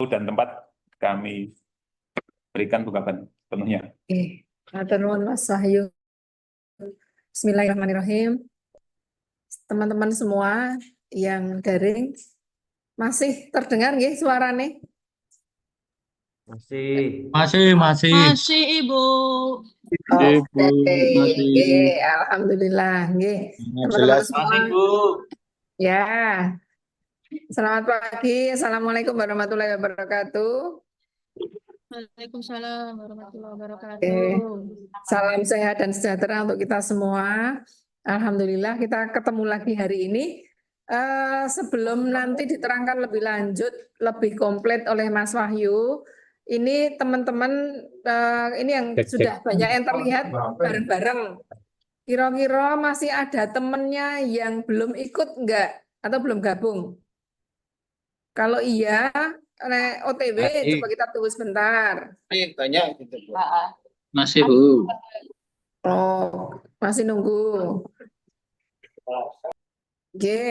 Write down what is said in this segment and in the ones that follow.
dan tempat kami berikan tanggapan penuhnya. Oke, matur nuwun Mas Wahyu. Bismillahirrahmanirrahim. Teman-teman semua yang daring, masih terdengar nggih suarane? Masih. Masih. Masih, Ibu. Oke, Masih. nggih, alhamdulillah nggih. Teman-teman Jelas. semua. Ya. Selamat pagi. Assalamualaikum warahmatullahi wabarakatuh. Waalaikumsalam warahmatullahi wabarakatuh. Salam sehat dan sejahtera untuk kita semua. Alhamdulillah kita ketemu lagi hari ini. Sebelum nanti diterangkan lebih lanjut, lebih komplit oleh Mas Wahyu, ini teman-teman ini yang sudah banyak yang terlihat bareng-bareng. Kira-kira masih ada temennya yang belum ikut enggak atau belum gabung? Kalau iya, OTW coba kita tunggu sebentar. Banyak gitu, Bu. Masih, Bu. Oh, masih nunggu. Oke.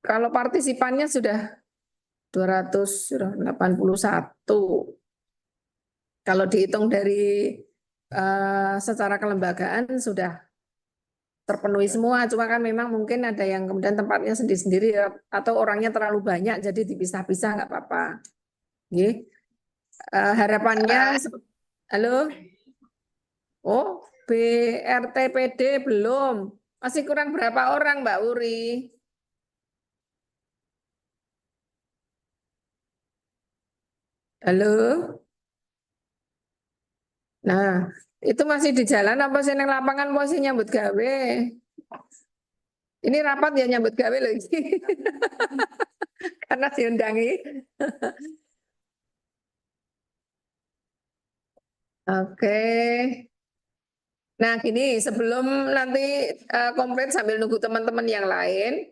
Kalau partisipannya sudah 281. Kalau dihitung dari secara kelembagaan sudah terpenuhi semua, cuma kan memang mungkin ada yang kemudian tempatnya sendiri-sendiri atau orangnya terlalu banyak jadi dipisah-pisah nggak apa-apa. Harapannya, halo? Oh, BRTPD belum. Masih kurang berapa orang, Mbak Uri? Halo? Nah, itu masih di jalan apa sih yang lapangan masih nyambut gawe? Ini rapat ya nyambut gawe lagi. Karena diundangi. Oke. Nah, gini, sebelum nanti komplit sambil nunggu teman-teman yang lain,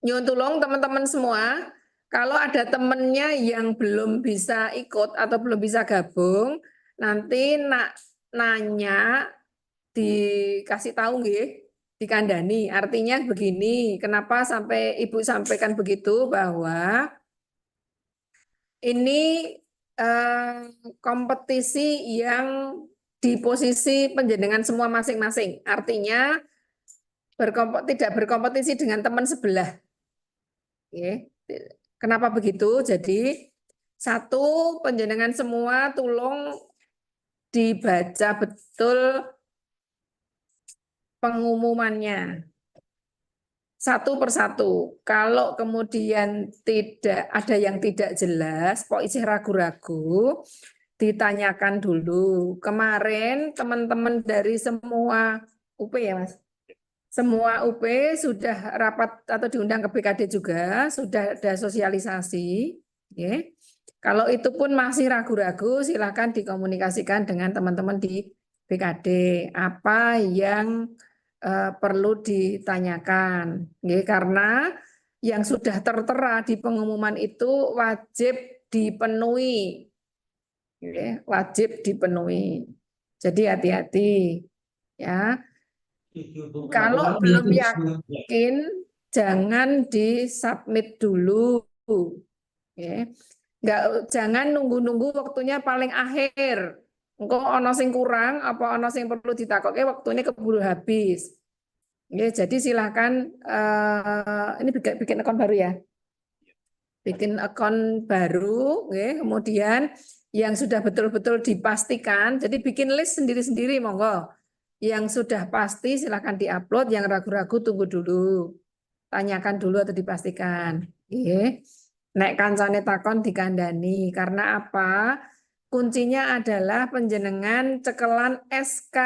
nyuwun tulung teman-teman semua, kalau ada temennya yang belum bisa ikut atau belum bisa gabung, nanti nanya dikasih tahu nggih, dikandani. Artinya begini, kenapa sampai Ibu sampaikan begitu bahwa ini kompetisi yang di posisi penjenengan semua masing-masing. Artinya tidak berkompetisi dengan teman sebelah. Kenapa begitu? Jadi satu, penjenengan semua tolong dibaca betul pengumumannya. Satu persatu. Kalau kemudian tidak ada yang tidak jelas, kok isih ragu-ragu, ditanyakan dulu. Kemarin teman-teman dari semua UP ya Mas? Semua UP sudah rapat atau diundang ke BKD juga, sudah ada sosialisasi. Okay. Kalau itu pun masih ragu-ragu, silakan dikomunikasikan dengan teman-teman di BKD. Apa yang perlu ditanyakan? Okay. Karena yang sudah tertera di pengumuman itu wajib dipenuhi. Okay. Wajib dipenuhi. Jadi hati-hati. Ya. Kalau belum yakin, jangan disubmit dulu. Jangan nunggu-nunggu waktunya paling akhir. Engko ono sing kurang, apa ono sing perlu ditakoke waktunya keburu habis. Jadi silakan ini bikin akun baru ya. Bikin akun baru, kemudian yang sudah betul-betul dipastikan, jadi bikin list sendiri-sendiri monggo. Yang sudah pasti silahkan diupload, yang ragu-ragu tunggu dulu. Tanyakan dulu atau dipastikan. Nek kancane takon dikandani. Karena apa? Kuncinya adalah penjenengan cekelan SK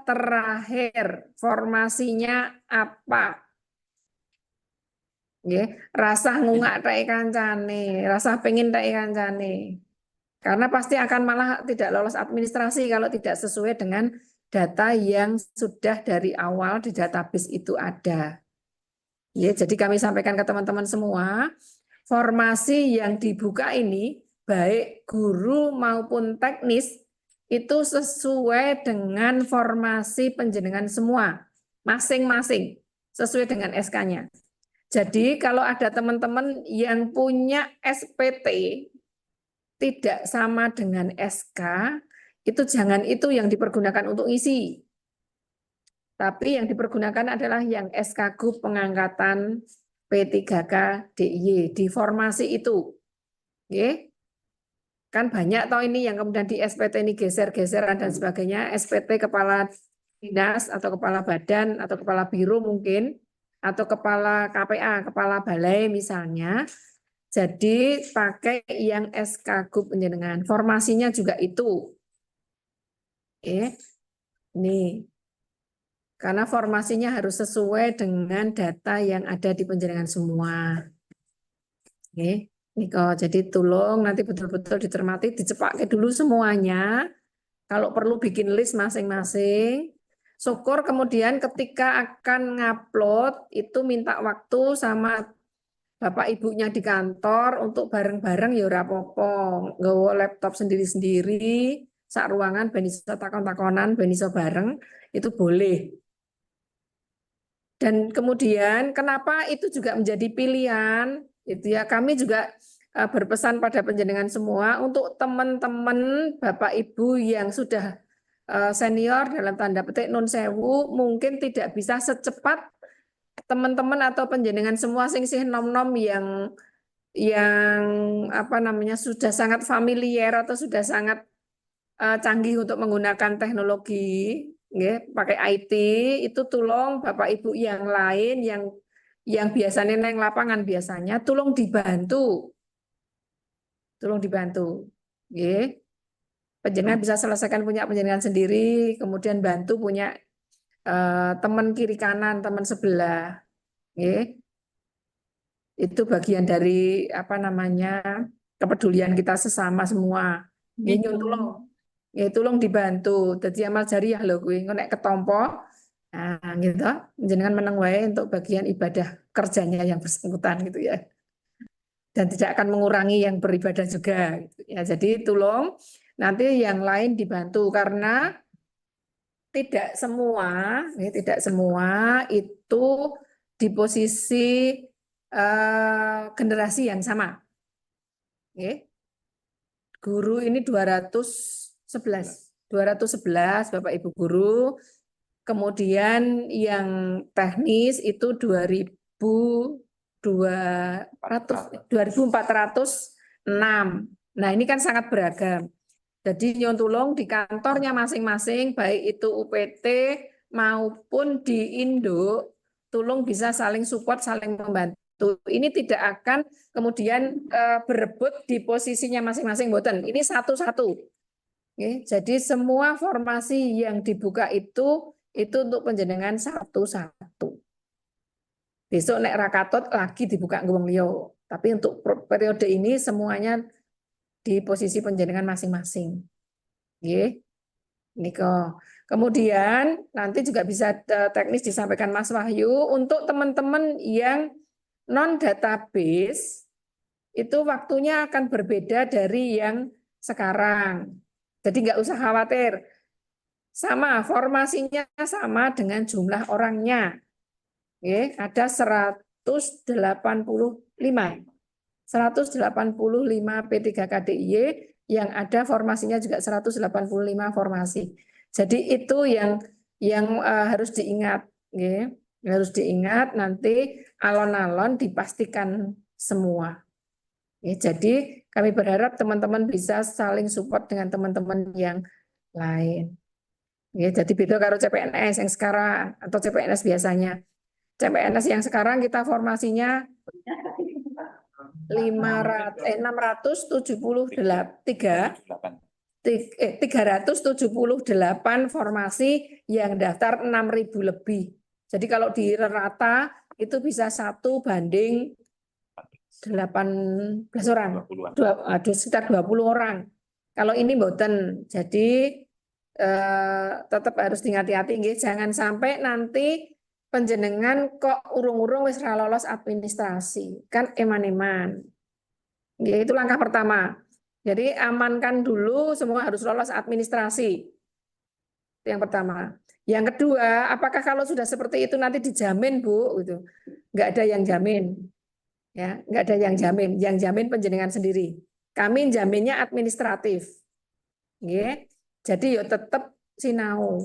terakhir. Formasinya apa? Rasa ngungak tak kancane, rasa pengen tak kancane. Karena pasti akan malah tidak lolos administrasi kalau tidak sesuai dengan data yang sudah dari awal di database itu ada. Jadi kami sampaikan ke teman-teman semua, formasi yang dibuka ini, baik guru maupun teknis, itu sesuai dengan formasi penjenengan semua, masing-masing, sesuai dengan SK-nya. Jadi kalau ada teman-teman yang punya SPT tidak sama dengan SK, itu jangan itu yang dipergunakan untuk isi. Tapi yang dipergunakan adalah yang SK Group pengangkatan P3K DIY di formasi itu. Oke. Kan banyak toh ini yang kemudian di SPT ini geser-geseran dan sebagainya. SPT kepala dinas atau kepala badan atau kepala biro mungkin, atau kepala KPA, kepala balai misalnya. Jadi pakai yang SK Group penjenengan. Formasinya juga itu. Oke. Nih. Karena formasinya harus sesuai dengan data yang ada di penjaringan semua. Oke, Niko. Jadi tolong nanti betul-betul dicermati, dicepakai dulu semuanya. Kalau perlu bikin list masing-masing. Syukur kemudian ketika akan ngupload itu minta waktu sama bapak ibunya di kantor untuk bareng-bareng ya ora apa-apa. Nggawa laptop sendiri-sendiri, sak ruangan ben iso takon-takonan, ben iso bareng, itu boleh. Dan kemudian kenapa itu juga menjadi pilihan, itu ya kami juga berpesan pada panjenengan semua untuk teman-teman Bapak Ibu yang sudah senior dalam tanda petik nun sewu mungkin tidak bisa secepat teman-teman atau panjenengan semua sing nom-nom yang apa namanya sudah sangat familiar atau sudah sangat canggih untuk menggunakan teknologi. Pakai IT itu tolong Bapak Ibu yang lain yang biasanya neng lapangan biasanya tolong dibantu. Panjenengan bisa selesaikan punya panjenengan sendiri, kemudian bantu punya teman kiri kanan, teman sebelah. Itu bagian dari apa namanya kepedulian kita sesama semua. Tolong dibantu. Jadi amal jariah lho kuwi engko nek ketompo. Nah, gitu. Jenengan meneng wae untuk bagian ibadah kerjanya yang bersangkutan gitu ya. Dan tidak akan mengurangi yang beribadah juga gitu ya. Jadi tolong nanti yang lain dibantu karena tidak semua itu di posisi generasi yang sama. Guru ini 211 Bapak Ibu guru. Kemudian yang teknis itu 2406. Nah, ini kan sangat beragam. Jadi nyon tulung di kantornya masing-masing baik itu UPT maupun di Indo tulung bisa saling support, saling membantu. Ini tidak akan kemudian berebut di posisinya masing-masing, mboten. Ini satu-satu. Jadi semua formasi yang dibuka itu untuk panjenengan satu-satu. Besok nek rakatot lagi dibuka ngwong liya. Tapi untuk periode ini semuanya di posisi panjenengan masing-masing. Niko. Kemudian nanti juga bisa teknis disampaikan Mas Wahyu untuk teman-teman yang non database itu waktunya akan berbeda dari yang sekarang. Jadi nggak usah khawatir. Sama, formasinya sama dengan jumlah orangnya. Ada 185. 185 P3KDIY yang ada formasinya juga 185 formasi. Jadi itu yang harus diingat. Harus diingat nanti alon-alon dipastikan semua. Jadi kami berharap teman-teman bisa saling support dengan teman-teman yang lain. Jadi beda karo CPNS yang sekarang atau CPNS biasanya. CPNS yang sekarang kita formasinya 378 formasi yang daftar 6.000 lebih. Jadi kalau di rata itu bisa 1 banding 18 orang, sekitar 20 orang. Kalau ini mboten, jadi tetap harus hati-hati, jangan sampai nanti panjenengan kok urung-urung wis ra lolos administrasi, kan eman-eman. Itu langkah pertama. Jadi amankan dulu semua harus lolos administrasi. Itu yang pertama. Yang kedua, apakah kalau sudah seperti itu nanti dijamin, Bu? Gitu. Nggak ada yang jamin. Ya, nggak ada yang jamin. Yang jamin panjenengan sendiri. Kami jaminnya administratif. Nggih. Jadi yo tetap sinau.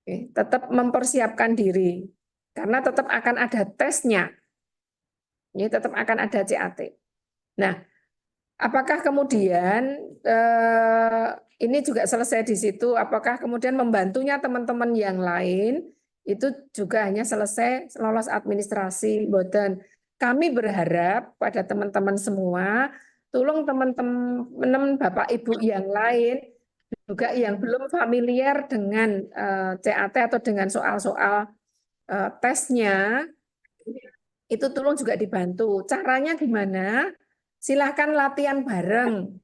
Nggih, tetap mempersiapkan diri. Karena tetap akan ada tesnya. Ini tetap akan ada CAT. Nah, apakah kemudian ini juga selesai di situ? Apakah kemudian membantunya teman-teman yang lain itu juga hanya selesai lolos administrasi? Boten. Kami berharap pada teman-teman semua, tolong teman-teman Bapak Ibu yang lain juga yang belum familiar dengan CAT atau dengan soal-soal tesnya, itu tolong juga dibantu. Caranya gimana? Silahkan latihan bareng.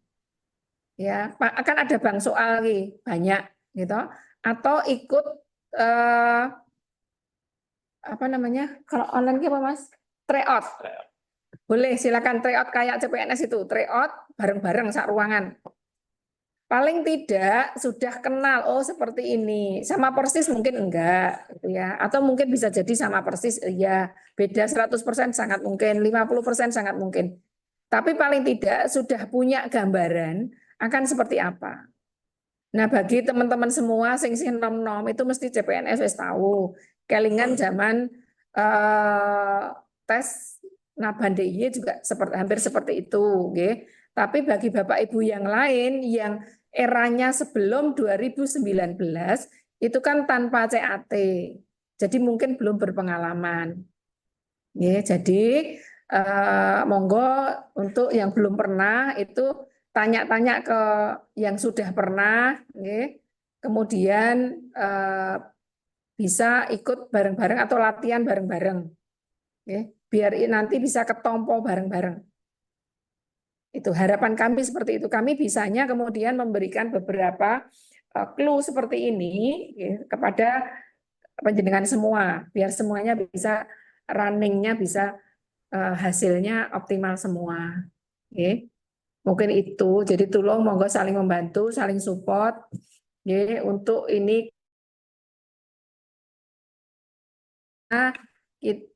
Ya, akan ada bang soal banyak gitu. Atau ikut apa namanya? Kalau online apa Mas? Tryout. Boleh silakan tryout kayak CPNS itu, tryout bareng-bareng sak ruangan. Paling tidak sudah kenal, oh seperti ini. Sama persis mungkin enggak, gitu ya. Atau mungkin bisa jadi sama persis, ya beda 100% sangat mungkin, 50% sangat mungkin. Tapi paling tidak sudah punya gambaran akan seperti apa. Nah bagi teman-teman semua sing nom-nom itu mesti CPNS wis tahu. Kelingan zaman tes Naban DIY juga hampir seperti itu, nggih. Tapi bagi Bapak Ibu yang lain yang eranya sebelum 2019 itu kan tanpa CAT. Jadi mungkin belum berpengalaman. Ya, jadi monggo untuk yang belum pernah itu tanya-tanya ke yang sudah pernah, ya. Kemudian bisa ikut bareng-bareng atau latihan bareng-bareng. Ya, biar nanti bisa ketompo bareng-bareng. Itu harapan kami seperti itu. Kami bisanya kemudian memberikan beberapa clue seperti ini ya, kepada panjenengan semua, biar semuanya bisa runningnya bisa hasilnya optimal semua. Oke. Mungkin itu. Jadi tolong monggo saling membantu, saling support. Oke, untuk ini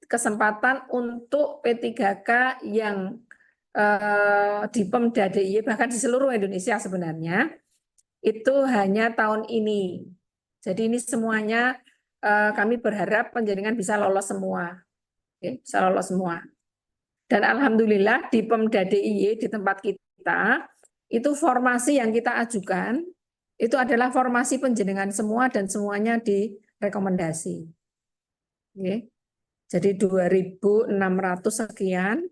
kesempatan untuk P3K yang di Pemda DIY bahkan di seluruh Indonesia sebenarnya itu hanya tahun ini. Jadi ini semuanya kami berharap panjenengan bisa lolos semua. Oke, bisa lolos semua. Dan alhamdulillah di Pemda DIY di tempat kita itu formasi yang kita ajukan itu adalah formasi panjenengan semua dan semuanya direkomendasi. Oke. Jadi 2.600 sekian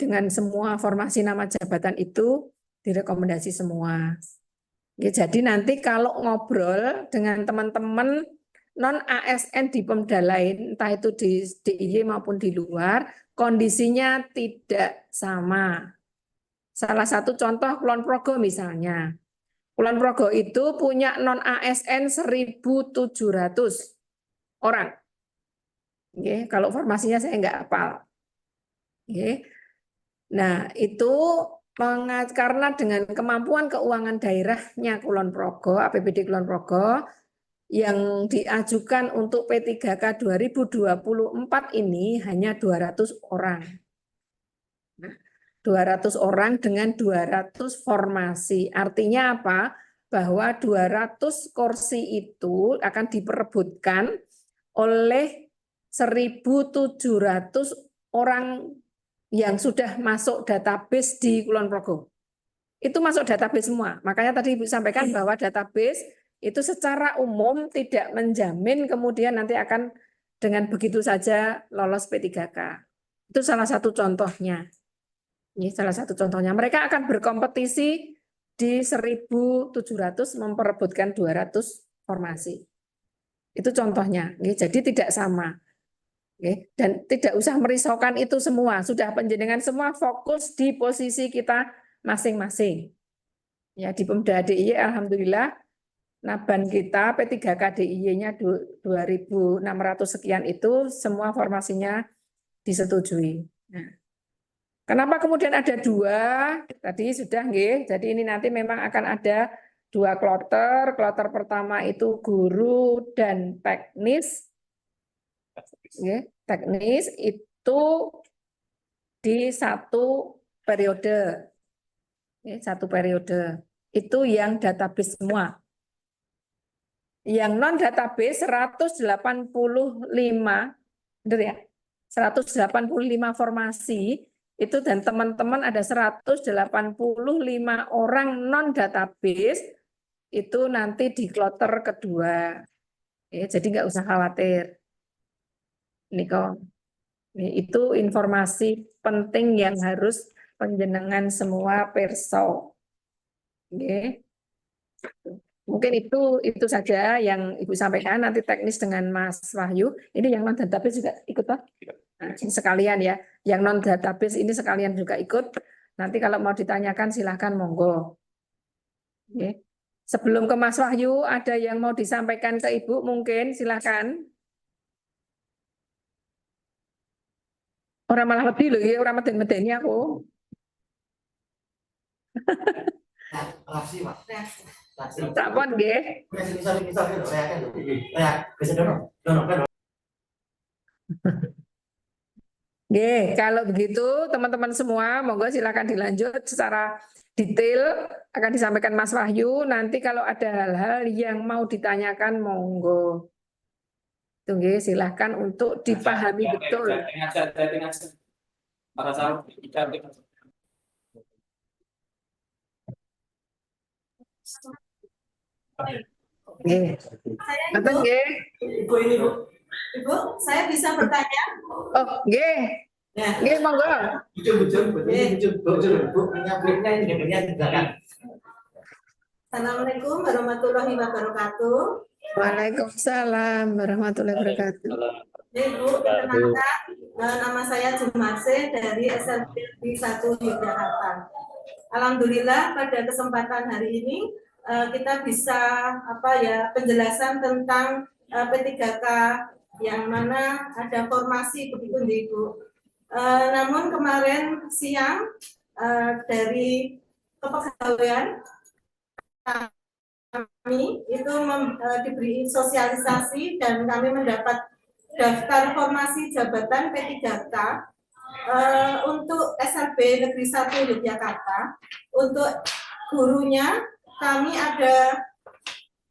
dengan semua formasi nama jabatan itu direkomendasi semua. Ya, jadi nanti kalau ngobrol dengan teman-teman non ASN di Pemda lain, entah itu di DIY maupun di luar, kondisinya tidak sama. Salah satu contoh Kulon Progo misalnya. Kulon Progo itu punya non ASN 1.700 orang. Oke, kalau formasinya saya nggak hafal. Oke. Nah, itu karena dengan kemampuan keuangan daerahnya Kulon Progo, APBD Kulon Progo, yang diajukan untuk P3K 2024 ini hanya 200 orang. Nah, 200 orang dengan 200 formasi. Artinya apa? Bahwa 200 kursi itu akan diperebutkan oleh 1.700 orang yang sudah masuk database di Kulon Progo. Itu masuk database semua. Makanya tadi Ibu sampaikan bahwa database itu secara umum tidak menjamin kemudian nanti akan dengan begitu saja lolos P3K. Itu salah satu contohnya. Ini salah satu contohnya. Mereka akan berkompetisi di 1.700 memperebutkan 200 formasi. Itu contohnya. Jadi tidak sama. Dan tidak usah merisaukan itu semua. Sudah panjenengan semua fokus di posisi kita masing-masing. Ya, di Pemda DIY alhamdulillah Naban kita P3K DIY-nya 2.600 sekian itu semua formasinya disetujui. Nah, kenapa kemudian ada 2? Tadi sudah nggih. Jadi ini nanti memang akan ada dua kloter. Kloter pertama itu guru dan teknis. Oke, teknis itu di satu periode. Oke, satu periode. Itu yang database semua. Yang non database 185, benar ya? 185 formasi itu, dan teman-teman ada 185 orang non database itu nanti di kloter kedua. Ya, jadi nggak usah khawatir. Ini kok. Itu informasi penting yang harus panjenengan semua perso. Oke. Mungkin itu saja yang Ibu sampaikan. Nanti teknis dengan Mas Wahyu. Ini yang non database juga ikut, Pak? Nah, ini sekalian ya. Yang non database ini sekalian juga ikut. Nanti kalau mau ditanyakan silahkan monggo. Oke. Sebelum ke Mas Wahyu, ada yang mau disampaikan ke Ibu mungkin silahkan. Orang malah lebih loh, ya, orang meden-medeni aku. Sapon nggih. Nggih, kalau begitu teman-teman semua monggo silakan dilanjut secara detail akan disampaikan Mas Wahyu. Nanti kalau ada hal-hal yang mau ditanyakan monggo. Tunggu, silahkan untuk dipahami betul. Ibu, saya bisa bertanya? Oh, nggih. Nggih, monggo. Assalamualaikum warahmatullahi wabarakatuh. Waalaikumsalam warahmatullahi wabarakatuh. Ibu, perkenalkan, nama saya Jumarse dari SLB 1 Yogyakarta. Alhamdulillah pada kesempatan hari ini kita bisa penjelasan tentang P3K yang mana ada formasi begitu Ibu. Namun kemarin siang dari kepegawaian kami itu diberi sosialisasi dan kami mendapat daftar formasi jabatan P3K untuk SLB Negeri 1 Yogyakarta. Untuk gurunya kami ada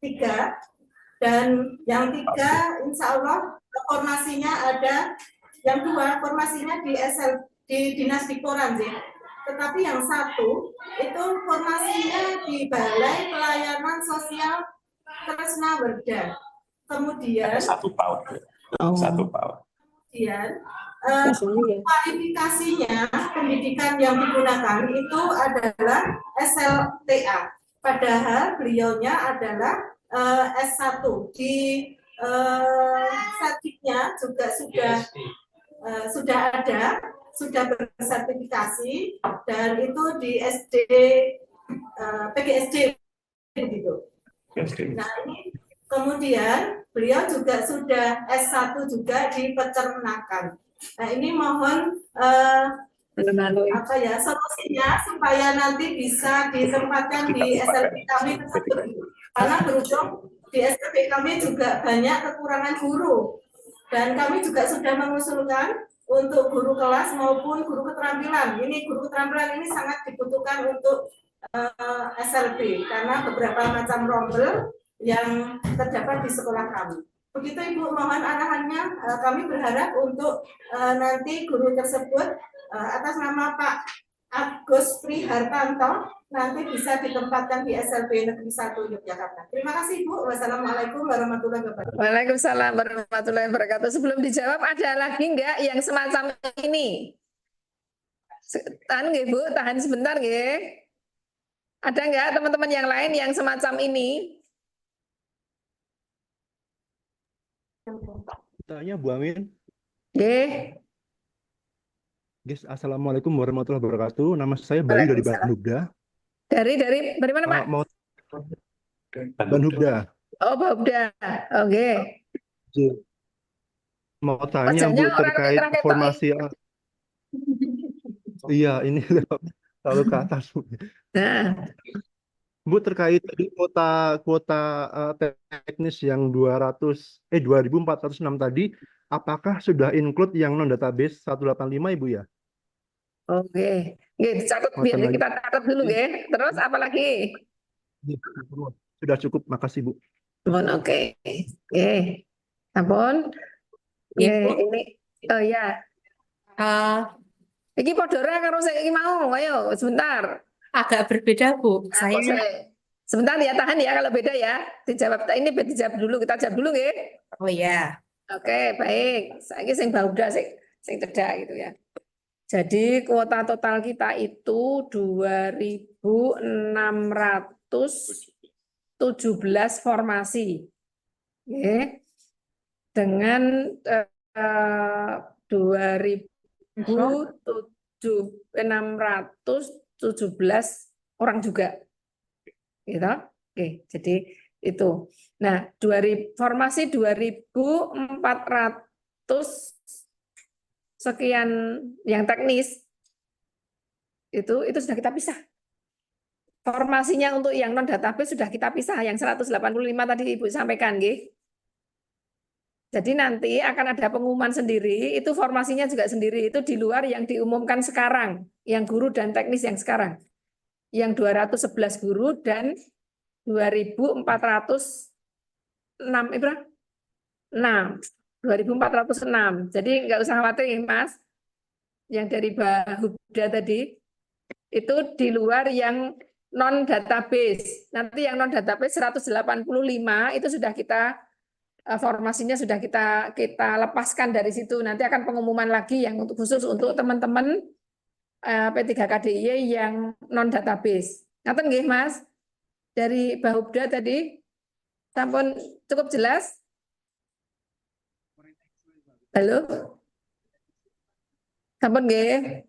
3 dan yang 3 insya Allah formasinya ada, yang 2 formasinya di Dinas Dikporan sih. Tetapi yang 1 itu formasinya di Balai Pelayanan Sosial Tresna Werda. Kemudian satu PAUD. Satu PAUD. Kemudian kualifikasinya pendidikan yang digunakan itu adalah SLTA. Padahal beliaunya adalah S1 di sertifikatnya juga sudah ada, sudah bersertifikasi dan itu di SD PGSD begitu. Nah ini kemudian beliau juga sudah S1 juga di peternakan. Nah ini mohon solusinya supaya nanti bisa ditempatkan di SLB kami tersebut. Karena berujung di SLB kami juga banyak kekurangan guru. Dan kami juga sudah mengusulkan untuk guru kelas maupun guru keterampilan. Ini guru keterampilan ini sangat dibutuhkan untuk SLB karena beberapa macam rombel yang terdapat di sekolah kami. Begitu Ibu, mohon arahannya. Kami berharap untuk nanti guru tersebut atas nama Pak Agus Prihartanto nanti bisa ditempatkan di SLB Negeri 1 Yogyakarta. Terima kasih Bu. Wassalamualaikum warahmatullahi wabarakatuh. Waalaikumsalam warahmatullahi wabarakatuh. Sebelum dijawab, ada lagi enggak yang semacam ini? Tahan nggih Bu, tahan sebentar nggih. Ada enggak teman-teman yang lain yang semacam ini? Tanya Bu Amin. Nggih. Guys, assalamualaikum warahmatullahi wabarakatuh. Nama saya Bayu dari Banhubda. Dari mana Pak? Mau Banhubda. Oh, Banhubda. Oke. Mau tanya Bu terkait formasi. Iya, ini selalu ke atas. Nah. Bu, terkait tadi kuota teknis yang 2.406 tadi, apakah sudah include yang non database 185 Ibu ya? Oke, nggih dicatat biar Ngoten lagi. kita catat dulu nggih. Terus apa lagi? Sudah cukup, makasih Bu. Mohon oke. Nggih. Sampun. Nggih, Ibu, ini oh ya. Iki padha ora karo sing iki mau. Ayo sebentar. agak berbeda Bu. Nah, kok sebentar ya, tahan ya kalau beda ya. Dijawab ini dijawab dulu, kita jawab dulu nggih. Oh ya, Oke, baik. Saiki sing bauda sing cedak gitu ya. Jadi kuota total kita itu 2.617 formasi. Oke. Dengan 2.617 orang juga. Gitu. Oke, jadi itu. Nah, formasi 2.400 sekian yang teknis itu sudah kita pisah. Formasinya untuk yang non database sudah kita pisah, yang 185 tadi Ibu sampaikan, nggih. Jadi nanti akan ada pengumuman sendiri, itu formasinya juga sendiri, itu di luar yang diumumkan sekarang, yang guru dan teknis yang sekarang. Yang 211 guru dan 2.406 berapa? 6. 2.406. Jadi nggak usah khawatir ya, Mas. Yang dari Bahubda tadi itu di luar yang non database. Nanti yang non database 185 itu sudah kita formasinya sudah kita lepaskan dari situ. Nanti akan pengumuman lagi yang khusus untuk teman-teman P3KDIY yang non database. Ngaten nggih, Mas? Dari Bahubda tadi sampun cukup jelas? Halo? Sampun nggih?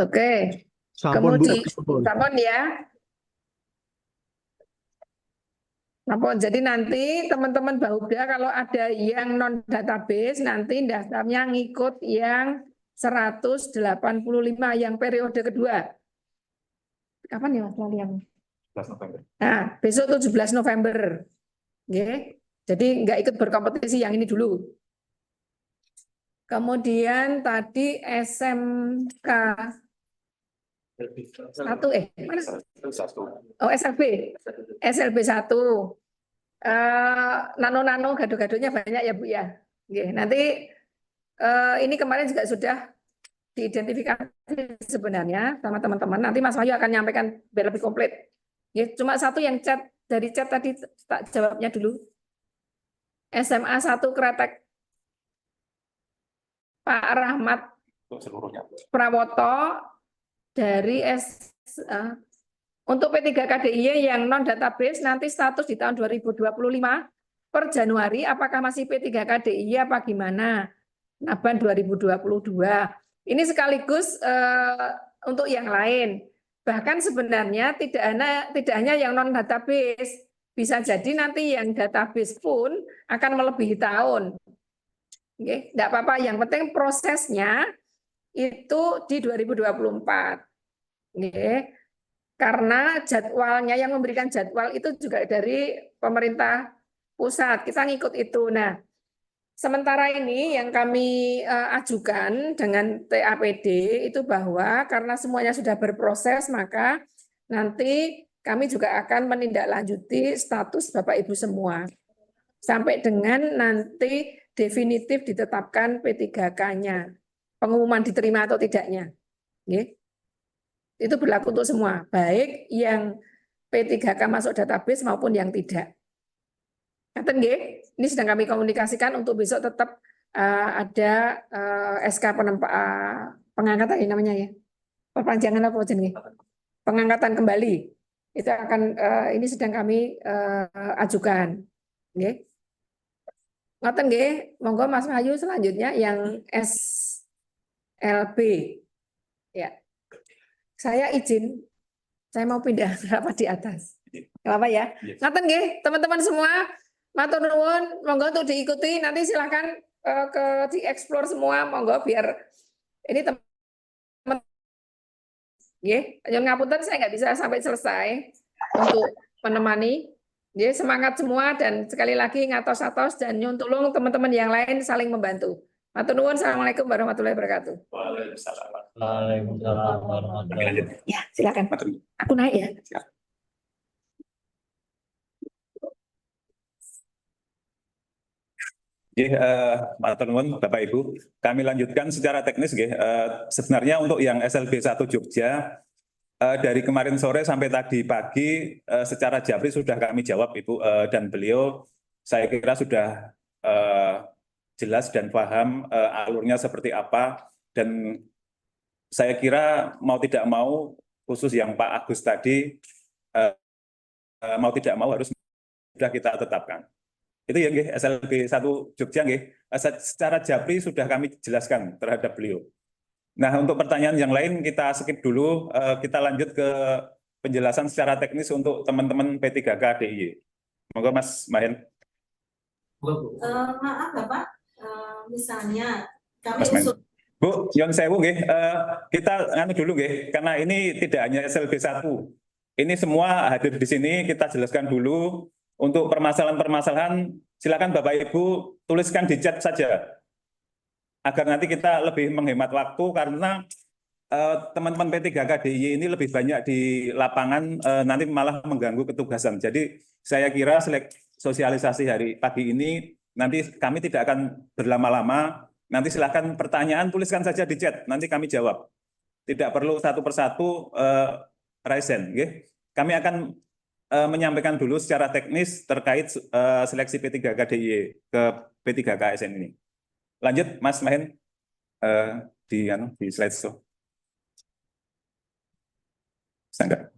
Oke. Sampun Bu. Kemudian sampun ya. Sampun. Jadi nanti teman-teman Bahubda kalau ada yang non database nanti daftarnya ngikut yang 185 yang periode kedua. Kapan ya Mas yang? 11 November. Nah, besok 17 November. Oke. Jadi nggak ikut berkompetisi yang ini dulu. Kemudian tadi SMK 1 mana? Oh, SLB 1. Nano gado-gadonya banyak ya Bu ya. Oke, nanti ini kemarin juga sudah diidentifikasi sebenarnya sama teman-teman. Nanti Mas Wahyu akan nyampaikan biar lebih komplit. Ya, cuma satu yang dari chat tadi tak jawabnya dulu. SMA 1 Kretek Pak Rahmat Prawoto dari untuk P3KDIY yang non database nanti status di tahun 2025 per Januari apakah masih P3KDIY apa gimana? Naban 2022. Ini sekaligus untuk yang lain. Bahkan sebenarnya tidak hanya yang non database, bisa jadi nanti yang database pun akan melebihi tahun. Oke, enggak apa-apa, yang penting prosesnya itu di 2024. Oke. Karena jadwalnya yang memberikan jadwal itu juga dari pemerintah pusat. Kita ngikut itu. Nah, sementara ini yang kami ajukan dengan TAPD itu bahwa karena semuanya sudah berproses, maka nanti kami juga akan menindaklanjuti status Bapak Ibu semua. Sampai dengan nanti definitif ditetapkan P3K-nya. Pengumuman diterima atau tidaknya. Itu berlaku untuk semua. Baik yang P3K masuk database maupun yang tidak. Ngaten nggih? Ini sedang kami komunikasikan untuk besok tetap ada SK pengangkatan ini namanya ya. Perpanjangan apa jenenge? Pengangkatan kembali. Itu akan ini sedang kami ajukan. Nggih. Ngoten nggih, monggo Mas Wahyu selanjutnya yang SLB. Ya. Saya izin, saya mau pindah rapat di atas. Enggak apa ya? Ngoten nggih, teman-teman semua, matur nuwun, monggo untuk diikuti, nanti silakan dieksplor semua, monggo biar ini teman Nggih, nyuwun ngapunten saya nggak bisa sampai selesai untuk menemani. Nggih, semangat semua dan sekali lagi ngatos-atos dan nyuwun tulung teman-teman yang lain saling membantu. Matur nuwun. Assalamualaikum warahmatullahi wabarakatuh. Waalaikumsalam. Waalaikumsalam Kami lanjut. Ya, silakan. Matur nuwun. Aku naik ya. Matur nuwun Bapak Ibu. Kami lanjutkan secara teknis nggih. Sebenarnya untuk yang SLB 1 Jogja dari kemarin sore sampai tadi pagi secara japri sudah kami jawab Ibu, dan beliau saya kira sudah jelas dan paham alurnya seperti apa, dan saya kira mau tidak mau khusus yang Pak Agus tadi mau tidak mau harus sudah kita tetapkan. Itu ya nggih, SLB 1 Jogja nggih. Secara japri sudah kami jelaskan terhadap beliau. Nah, untuk pertanyaan yang lain kita skip dulu, kita lanjut ke penjelasan secara teknis untuk teman-teman P3K DIY. Monggo Mas Mahen. Maaf Bapak, misalnya kami Mas Mahen. usul Bu, Yon Sewu nggih, kita nganu dulu nggih, karena ini tidak hanya SLB 1. Ini semua hadir di sini, kita jelaskan dulu. Untuk permasalahan-permasalahan, silakan Bapak Ibu tuliskan di chat saja, agar nanti kita lebih menghemat waktu, karena teman-teman P3K DIY ini lebih banyak di lapangan, nanti malah mengganggu ketugasan. Jadi saya kira sosialisasi hari pagi ini, nanti kami tidak akan berlama-lama, nanti silakan pertanyaan tuliskan saja di chat, nanti kami jawab. Tidak perlu satu persatu raise hand. Kami akan menyampaikan dulu secara teknis terkait seleksi P3K DIY ke P3K ASN ini. Lanjut Mas Mahen di slide show. Sangga.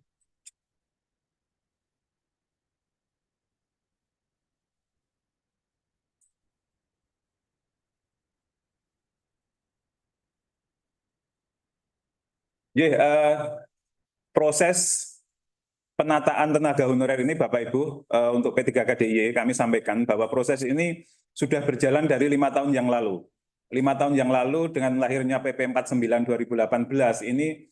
Proses penataan tenaga honorer ini Bapak Ibu, untuk P3K DIY kami sampaikan bahwa proses ini sudah berjalan dari 5 tahun yang lalu. 5 tahun yang lalu dengan lahirnya PP 49 2018 ini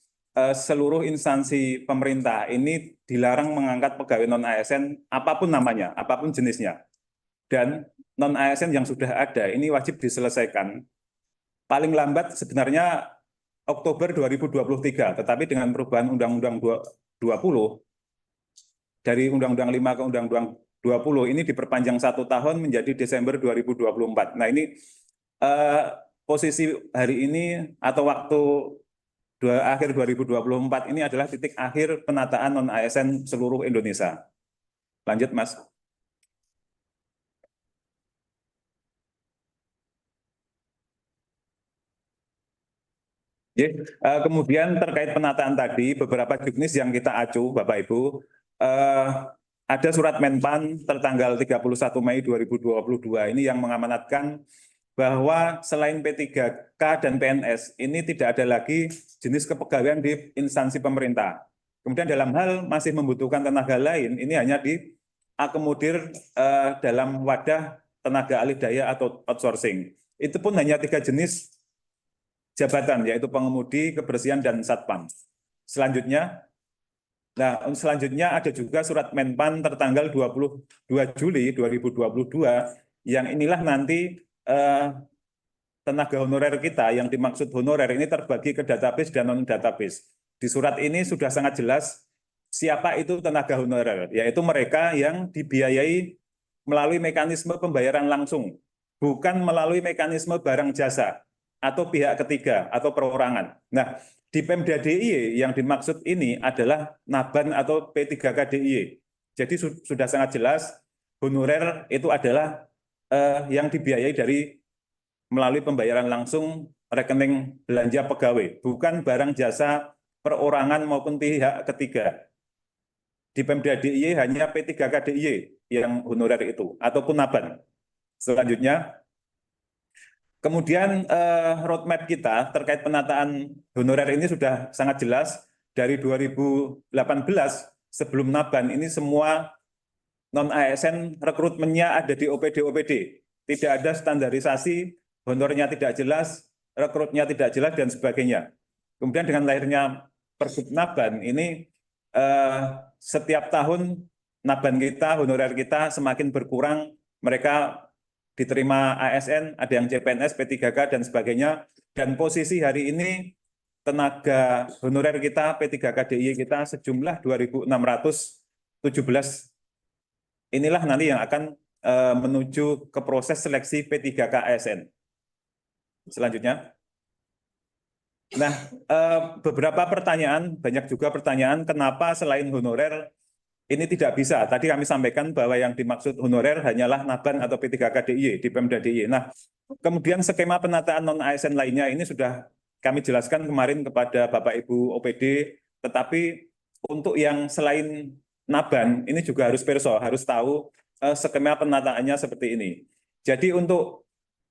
seluruh instansi pemerintah ini dilarang mengangkat pegawai non-ASN apapun namanya, apapun jenisnya. Dan non-ASN yang sudah ada ini wajib diselesaikan paling lambat sebenarnya Oktober 2023, tetapi dengan perubahan Undang-Undang 20 dari Undang-Undang 5 ke Undang-Undang 20 ini diperpanjang 1 tahun menjadi Desember 2024. Nah ini posisi hari ini atau waktu akhir 2024 ini adalah titik akhir penataan non-ASN seluruh Indonesia. Lanjut Mas. Kemudian terkait penataan tadi, beberapa juknis yang kita acu Bapak Ibu, ada surat Menpan tertanggal 31 Mei 2022 ini yang mengamanatkan bahwa selain P3K dan PNS ini tidak ada lagi jenis kepegawaian di instansi pemerintah. Kemudian dalam hal masih membutuhkan tenaga lain, ini hanya diakomodir dalam wadah tenaga alih daya atau outsourcing. Itu pun hanya 3 jenis jabatan, yaitu pengemudi, kebersihan, dan satpam. Selanjutnya ada juga surat Menpan tertanggal 22 Juli 2022 yang inilah nanti tenaga honorer kita yang dimaksud honorer ini terbagi ke database dan non-database. Di surat ini sudah sangat jelas siapa itu tenaga honorer, yaitu mereka yang dibiayai melalui mekanisme pembayaran langsung, bukan melalui mekanisme barang jasa atau pihak ketiga atau perorangan. Nah, di Pemda DIY yang dimaksud ini adalah Naban atau P3K DIY. Jadi sudah sangat jelas honorer itu adalah yang dibiayai melalui pembayaran langsung rekening belanja pegawai, bukan barang jasa perorangan maupun pihak ketiga. Di Pemda DIY hanya P3K DIY yang honorer itu ataupun Naban. Selanjutnya, kemudian roadmap kita terkait penataan honorer ini sudah sangat jelas. Dari 2018 sebelum Naban ini semua non-ASN rekrutmennya ada di OPD-OPD. Tidak ada standarisasi, honornya tidak jelas, rekrutnya tidak jelas, dan sebagainya. Kemudian dengan lahirnya Pergub Naban ini setiap tahun Naban kita, honorer kita semakin berkurang, mereka diterima ASN, ada yang CPNS, P3K dan sebagainya. Dan posisi hari ini tenaga honorer kita, P3K DIY kita sejumlah 2.617. Inilah nanti yang akan menuju ke proses seleksi P3K ASN. Selanjutnya. Nah, beberapa pertanyaan, banyak juga pertanyaan kenapa selain honorer ini tidak bisa. Tadi kami sampaikan bahwa yang dimaksud honorer hanyalah Naban atau P3K DIY di Pemda DIY. Nah, kemudian skema penataan non-ASN lainnya ini sudah kami jelaskan kemarin kepada Bapak Ibu OPD, tetapi untuk yang selain Naban ini juga harus perso, harus tahu skema penataannya seperti ini. Jadi untuk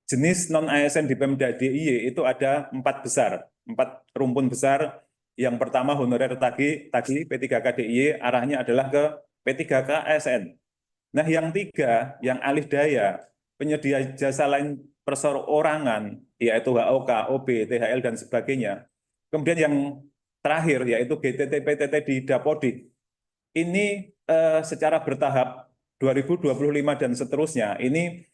jenis non-ASN di Pemda DIY itu ada 4 besar, 4 rumpun besar. Yang pertama honorer tadi P3K DIY arahnya adalah ke P3K ASN. Nah yang 3, yang alih daya, penyedia jasa lain perseorangan, yaitu HOK, OB, THL, dan sebagainya. Kemudian yang terakhir yaitu GTT, PTT di Dapodik. Ini secara bertahap 2025 dan seterusnya, ini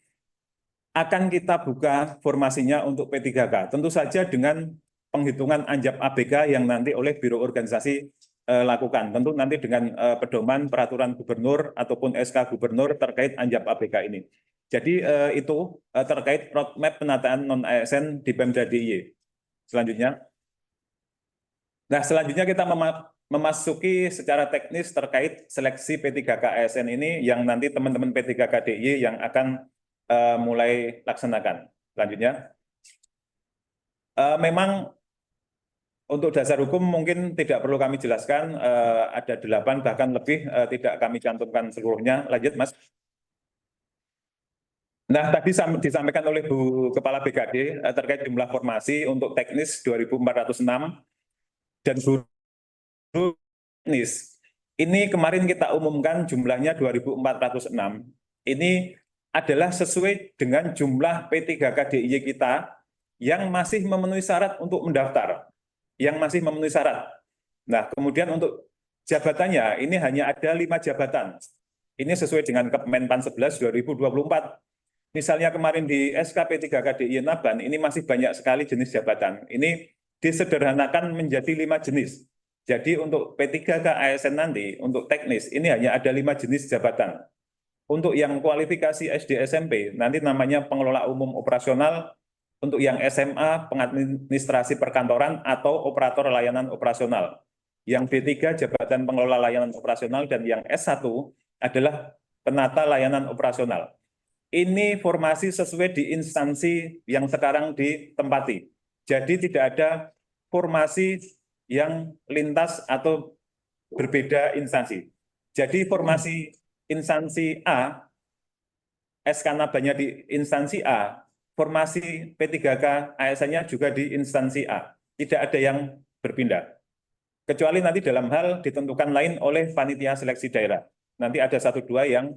akan kita buka formasinya untuk P3K. Tentu saja dengan penghitungan anjap ABK yang nanti oleh Biro Organisasi lakukan. Tentu nanti dengan pedoman peraturan gubernur ataupun SK gubernur terkait anjap ABK ini. Jadi itu terkait roadmap penataan non-ASN di Pemda DIY. Selanjutnya. Nah, selanjutnya kita memasuki secara teknis terkait seleksi P3K ASN ini yang nanti teman-teman P3K DIY yang akan mulai laksanakan. Selanjutnya. Memang untuk dasar hukum mungkin tidak perlu kami jelaskan, ada 8 bahkan lebih, tidak kami cantumkan seluruhnya. Lanjut, Mas. Nah, tadi disampaikan oleh Bu Kepala BKD terkait jumlah formasi untuk teknis 2.406 dan guru teknis. Ini kemarin kita umumkan jumlahnya 2.406. Ini adalah sesuai dengan jumlah P3K DIY kita yang masih memenuhi syarat untuk mendaftar. Yang masih memenuhi syarat. Nah, kemudian untuk jabatannya, ini hanya ada 5 jabatan. Ini sesuai dengan Kemenpan 11 2024. Misalnya kemarin di SK P3K DIY Naban, ini masih banyak sekali jenis jabatan. Ini disederhanakan menjadi 5 jenis. Jadi untuk P3K ASN nanti, untuk teknis, ini hanya ada 5 jenis jabatan. Untuk yang kualifikasi SD SMP, nanti namanya pengelola umum operasional. Untuk yang SMA, pengadministrasi perkantoran atau operator layanan operasional. Yang D3, jabatan pengelola layanan operasional, dan yang S1 adalah penata layanan operasional. Ini formasi sesuai di instansi yang sekarang ditempati. Jadi tidak ada formasi yang lintas atau berbeda instansi. Jadi formasi instansi A, SK Nabannya di instansi A, formasi P3K ASN-nya juga di instansi A. Tidak ada yang berpindah. Kecuali nanti dalam hal ditentukan lain oleh panitia seleksi daerah. Nanti ada 1-2 yang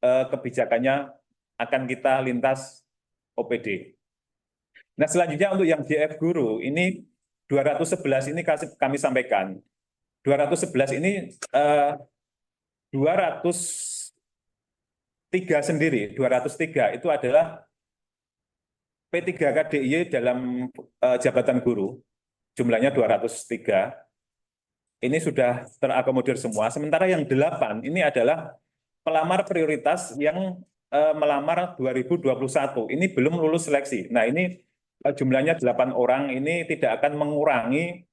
kebijakannya akan kita lintas OPD. Nah, selanjutnya untuk yang DF guru, ini 211 ini kami sampaikan. 211 ini 203 sendiri, 203 itu adalah P3K DIY dalam jabatan guru, jumlahnya 203. Ini sudah terakomodir semua. Sementara yang 8 ini adalah pelamar prioritas yang melamar 2021. Ini belum lulus seleksi. Nah, ini jumlahnya 8 orang. Ini tidak akan mengurangi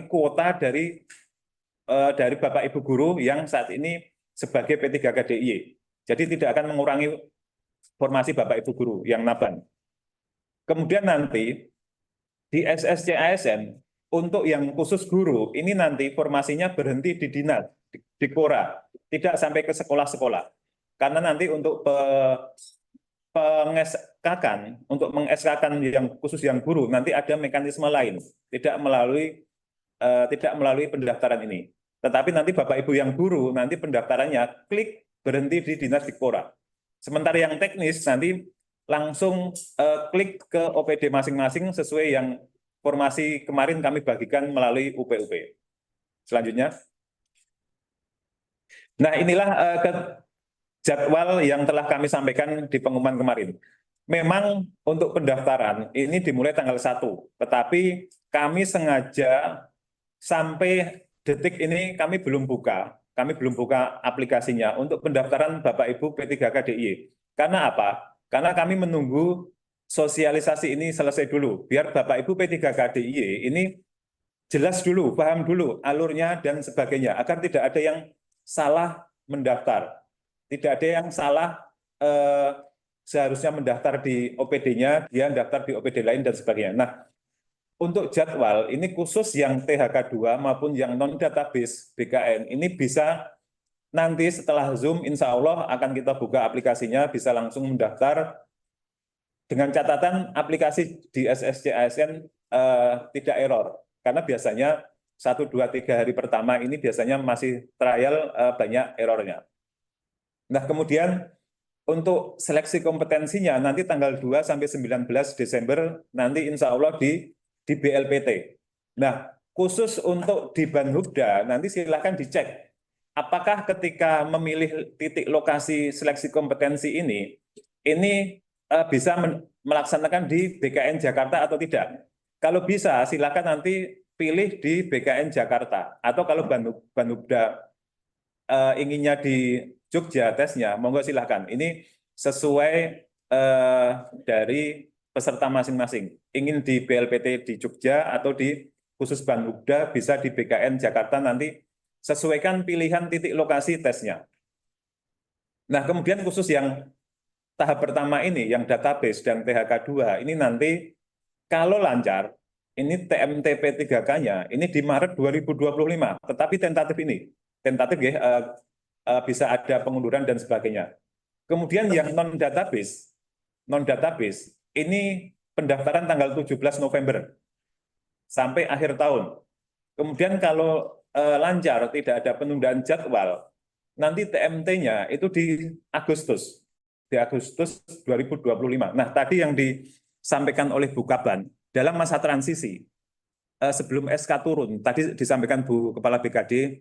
kuota dari Bapak Ibu guru yang saat ini sebagai P3K DIY. Jadi tidak akan mengurangi formasi Bapak Ibu guru yang Naban. Kemudian nanti di SSC ASN untuk yang khusus guru ini nanti formasinya berhenti di dinas, di Kora, tidak sampai ke sekolah-sekolah. Karena nanti untuk pengeskakan, untuk mengeskakan yang khusus yang guru nanti ada mekanisme lain, tidak melalui pendaftaran ini. Tetapi nanti Bapak Ibu yang guru nanti pendaftarannya klik berhenti di dinas di Kora. Sementara yang teknis nanti langsung klik ke OPD masing-masing sesuai yang formasi kemarin kami bagikan melalui UPUP. Selanjutnya. Nah, inilah jadwal yang telah kami sampaikan di pengumuman kemarin. Memang untuk pendaftaran ini dimulai tanggal 1, tetapi kami sengaja sampai detik ini kami belum buka aplikasinya untuk pendaftaran Bapak Ibu P3K DIY. Karena apa? Karena kami menunggu sosialisasi ini selesai dulu, biar Bapak Ibu P3K DIY ini jelas dulu, paham dulu alurnya dan sebagainya, agar tidak ada yang salah mendaftar. Tidak ada yang salah seharusnya mendaftar di OPD-nya, dia mendaftar di OPD lain dan sebagainya. Nah, untuk jadwal ini khusus yang THK2 maupun yang non-database BKN ini bisa nanti setelah Zoom insya Allah akan kita buka aplikasinya, bisa langsung mendaftar dengan catatan aplikasi di SSC ASN tidak error. Karena biasanya 1, 2, 3 hari pertama ini biasanya masih trial banyak errornya. Nah, kemudian untuk seleksi kompetensinya nanti tanggal 2 sampai 19 Desember nanti insya Allah di BLPT. Nah, khusus untuk di Banhubda nanti silakan dicek apakah ketika memilih titik lokasi seleksi kompetensi ini bisa melaksanakan di BKN Jakarta atau tidak. Kalau bisa silakan nanti pilih di BKN Jakarta, atau kalau Banhubda inginnya di Jogja tesnya, monggo silahkan. Ini sesuai dari peserta masing-masing. Ingin di BLPT di Jogja atau di khusus Banhubda bisa di BKN Jakarta, nanti sesuaikan pilihan titik lokasi tesnya. Nah, kemudian khusus yang tahap pertama ini, yang database dan THK2, ini nanti kalau lancar, ini TMT P3K-nya, ini di Maret 2025, tetapi tentatif ini. Tentatif ya, bisa ada pengunduran dan sebagainya. Kemudian yang non-database ini pendaftaran tanggal 17 November sampai akhir tahun. Kemudian kalau lancar tidak ada penundaan jadwal, nanti TMT-nya itu di Agustus 2025. Nah, tadi yang disampaikan oleh Bu Kaban dalam masa transisi sebelum SK turun, tadi disampaikan Bu Kepala BKD,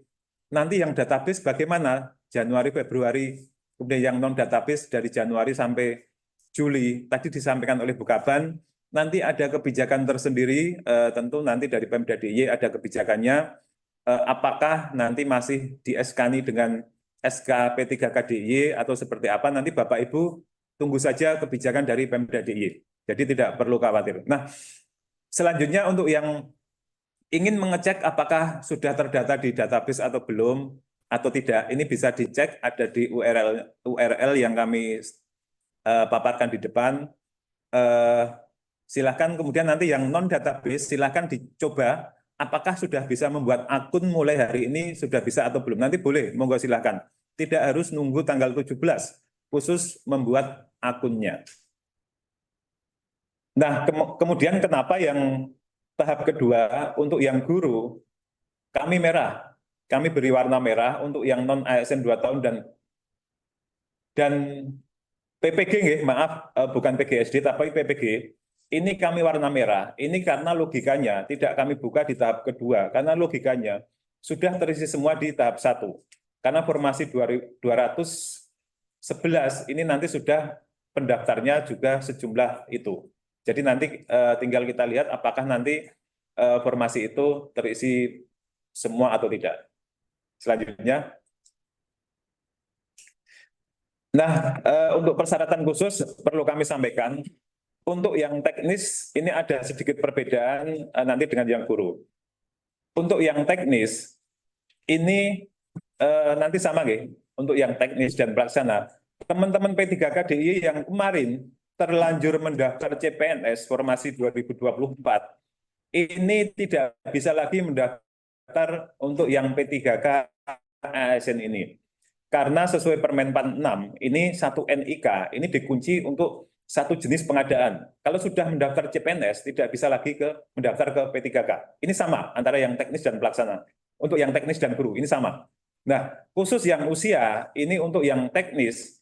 nanti yang database bagaimana? Januari, Februari, kemudian yang non-database dari Januari sampai Juli, tadi disampaikan oleh Bu Kaban, nanti ada kebijakan tersendiri, tentu nanti dari Pemda DIY ada kebijakannya, apakah nanti masih di SK-ni dengan SK P3K DIY atau seperti apa, nanti Bapak Ibu tunggu saja kebijakan dari Pemda DIY, jadi tidak perlu khawatir. Nah, selanjutnya untuk yang ingin mengecek apakah sudah terdata di database atau belum, atau tidak, ini bisa dicek, ada di URL yang kami paparkan di depan. Silahkan kemudian nanti yang non-database, silahkan dicoba apakah sudah bisa membuat akun mulai hari ini, sudah bisa atau belum. Nanti boleh, monggo silahkan. Tidak harus nunggu tanggal 17, khusus membuat akunnya. Nah, kemudian kenapa yang tahap kedua, untuk yang guru, kami merah. Kami beri warna merah untuk yang non-ASN 2 tahun dan PPG, maaf, bukan PGSD, tapi PPG. Ini kami warna merah. Ini karena logikanya tidak kami buka di tahap kedua, karena logikanya sudah terisi semua di tahap 1. Karena formasi 211 ini nanti sudah pendaftarnya juga sejumlah itu. Jadi nanti tinggal kita lihat apakah nanti formasi itu terisi semua atau tidak. Selanjutnya. Nah, untuk persyaratan khusus perlu kami sampaikan, untuk yang teknis ini ada sedikit perbedaan nanti dengan yang guru. Untuk yang teknis ini nanti sama nggih, untuk yang teknis dan pelaksana, teman-teman P3K DIY yang kemarin terlanjur mendaftar CPNS formasi 2024, ini tidak bisa lagi mendaftar untuk yang P3K ASN ini. Karena sesuai Permenpan 6, ini satu NIK, ini dikunci untuk satu jenis pengadaan. Kalau sudah mendaftar CPNS, tidak bisa lagi mendaftar ke P3K. Ini sama antara yang teknis dan pelaksana. Untuk yang teknis dan guru, ini sama. Nah, khusus yang usia, ini untuk yang teknis,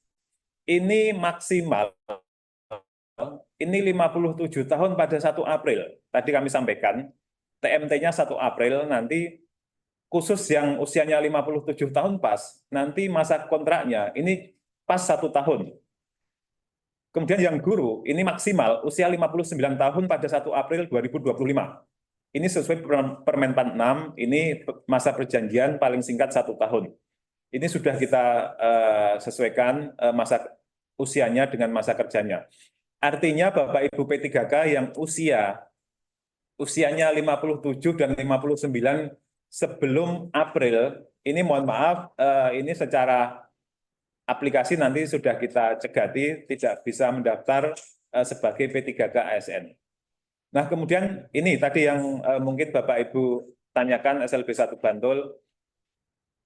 ini maksimal ini 57 tahun pada 1 April. Tadi kami sampaikan, TMT-nya 1 April, nanti khusus yang usianya 57 tahun pas, nanti masa kontraknya ini pas 1 tahun. Kemudian yang guru, ini maksimal usia 59 tahun pada 1 April 2025. Ini sesuai Permenpan 6, ini masa perjanjian paling singkat 1 tahun. Ini sudah kita sesuaikan masa usianya dengan masa kerjanya. Artinya Bapak Ibu P3K yang usianya 57 dan 59 sebelum April, ini mohon maaf, ini secara aplikasi nanti sudah kita cegati tidak bisa mendaftar sebagai P3K ASN. Nah, kemudian ini tadi yang mungkin Bapak Ibu tanyakan SLB 1 Bantul,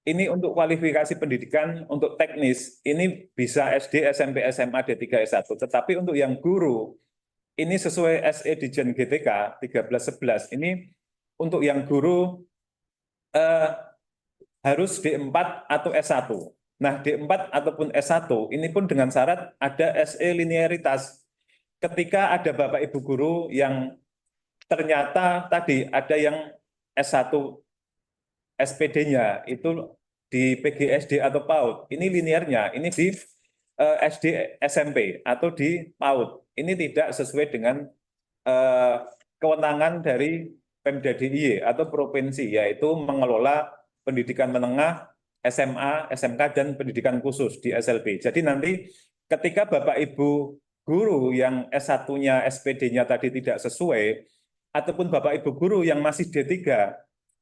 ini untuk kualifikasi pendidikan untuk teknis, ini bisa SD, SMP, SMA, D3, S1. Tetapi untuk yang guru, ini sesuai SE Dijen GTK 1311, ini untuk yang guru harus D4 atau S1. Nah, D4 ataupun S1 ini pun dengan syarat ada SE linearitas. Ketika ada Bapak Ibu guru yang ternyata tadi ada yang S1 SPD-nya itu di PGSD atau PAUD, ini linearnya, ini di SD SMP atau di PAUD. Ini tidak sesuai dengan kewenangan dari Pemda DIY atau provinsi, yaitu mengelola pendidikan menengah, SMA, SMK, dan pendidikan khusus di SLB. Jadi nanti ketika Bapak Ibu guru yang S1-nya, SPD-nya tadi tidak sesuai, ataupun Bapak Ibu guru yang masih D3,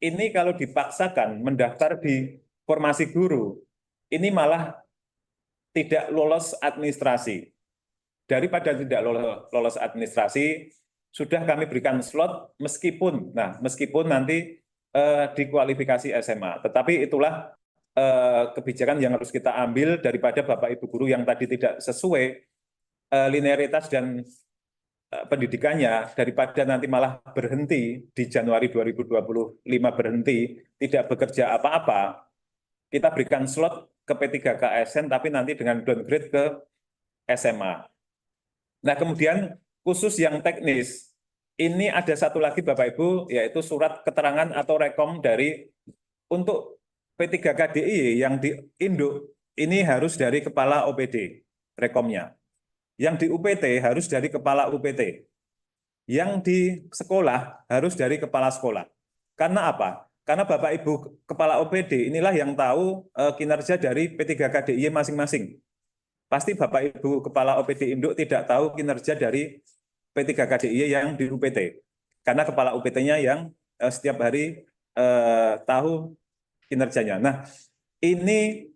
ini kalau dipaksakan mendaftar di formasi guru, ini malah tidak lolos administrasi. Daripada tidak lolos administrasi, sudah kami berikan slot meskipun nanti dikualifikasi SMA. Tetapi itulah kebijakan yang harus kita ambil daripada Bapak Ibu guru yang tadi tidak sesuai linearitas dan pendidikannya, daripada nanti malah berhenti di Januari 2025 berhenti, tidak bekerja apa-apa, kita berikan slot ke P3K ASN tapi nanti dengan downgrade ke SMA. Nah, kemudian khusus yang teknis, ini ada satu lagi Bapak Ibu, yaitu surat keterangan atau rekom dari untuk P3K DIY yang di induk, ini harus dari kepala OPD rekomnya. Yang di UPT harus dari kepala UPT. Yang di sekolah harus dari kepala sekolah. Karena apa? Karena Bapak Ibu kepala OPD inilah yang tahu kinerja dari P3K DIY masing-masing. Pasti Bapak Ibu kepala OPD induk tidak tahu kinerja dari P3K DIY yang di UPT. Karena kepala UPT-nya yang setiap hari tahu kinerjanya. Nah, ini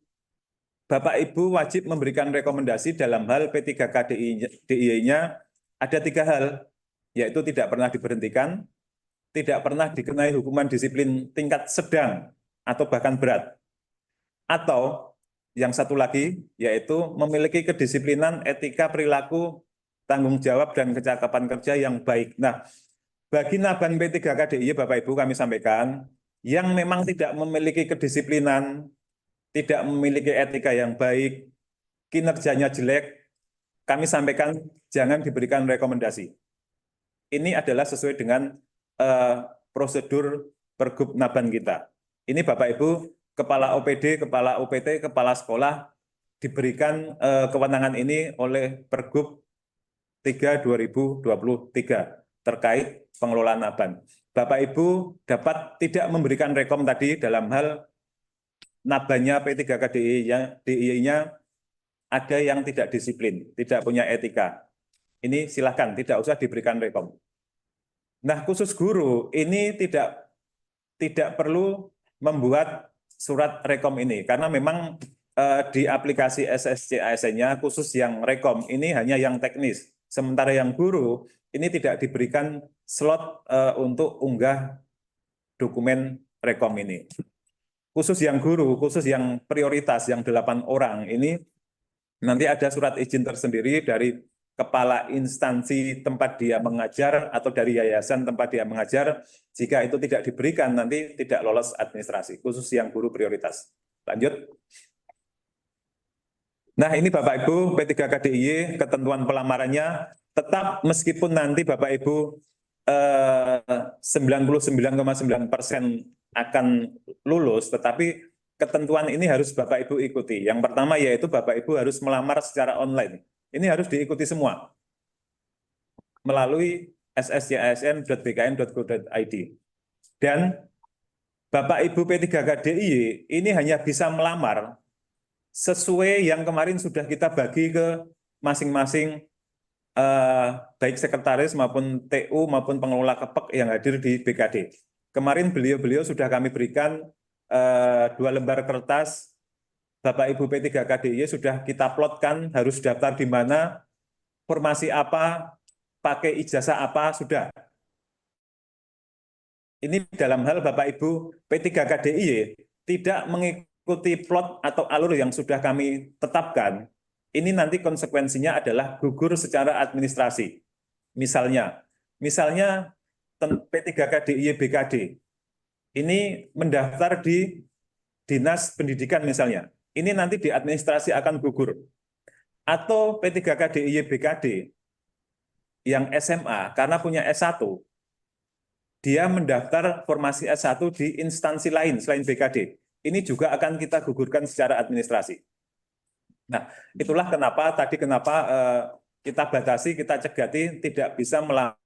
Bapak Ibu wajib memberikan rekomendasi dalam hal P3K DIY-nya ada 3 hal, yaitu tidak pernah diberhentikan, tidak pernah dikenai hukuman disiplin tingkat sedang atau bahkan berat, atau yang satu lagi, yaitu memiliki kedisiplinan, etika, perilaku, tanggung jawab, dan kecakapan kerja yang baik. Nah, bagi Naban P3K DIY, Bapak Ibu kami sampaikan, yang memang tidak memiliki kedisiplinan, tidak memiliki etika yang baik, kinerjanya jelek, kami sampaikan jangan diberikan rekomendasi. Ini adalah sesuai dengan prosedur Pergub Naban kita. Ini Bapak Ibu, Kepala OPD, Kepala UPT, Kepala Sekolah diberikan kewenangan ini oleh Pergub 3/2023 terkait pengelolaan Naban. Bapak Ibu dapat tidak memberikan rekom tadi dalam hal Nabannya P3K DIY-nya ada yang tidak disiplin, tidak punya etika. Ini silakan, tidak usah diberikan rekom. Nah, khusus guru ini tidak perlu membuat surat rekom ini, karena memang di aplikasi SSC ASN-nya khusus yang rekom ini hanya yang teknis. Sementara yang guru ini tidak diberikan slot untuk unggah dokumen rekom ini. Khusus yang guru, khusus yang prioritas, yang 8 orang ini nanti ada surat izin tersendiri dari kepala instansi tempat dia mengajar atau dari yayasan tempat dia mengajar. Jika itu tidak diberikan, nanti tidak lolos administrasi, khusus yang guru prioritas. Lanjut. Nah, ini Bapak Ibu P3K DIY, ketentuan pelamarannya tetap meskipun nanti Bapak Ibu 99,9% akan lulus, tetapi ketentuan ini harus Bapak Ibu ikuti. Yang pertama yaitu Bapak Ibu harus melamar secara online. Ini harus diikuti semua melalui sscisn.bkn.go.id. Dan Bapak Ibu P3KDIY ini hanya bisa melamar sesuai yang kemarin sudah kita bagi ke masing-masing baik sekretaris maupun TU maupun pengelola KEPEK yang hadir di BKD. Kemarin beliau-beliau sudah kami berikan 2 lembar kertas. Bapak Ibu P3KDIY sudah kita plotkan harus daftar di mana, formasi apa, pakai ijazah apa, sudah. Ini dalam hal Bapak Ibu P3KDIY tidak mengikuti plot atau alur yang sudah kami tetapkan. Ini nanti konsekuensinya adalah gugur secara administrasi. Misalnya P3KDIY BKD ini mendaftar di Dinas Pendidikan misalnya. Ini nanti di administrasi akan gugur. Atau P3KDIY BKD yang SMA karena punya S1, dia mendaftar formasi S1 di instansi lain selain BKD. Ini juga akan kita gugurkan secara administrasi. Nah, itulah kenapa kita batasi, kita cegati tidak bisa melamar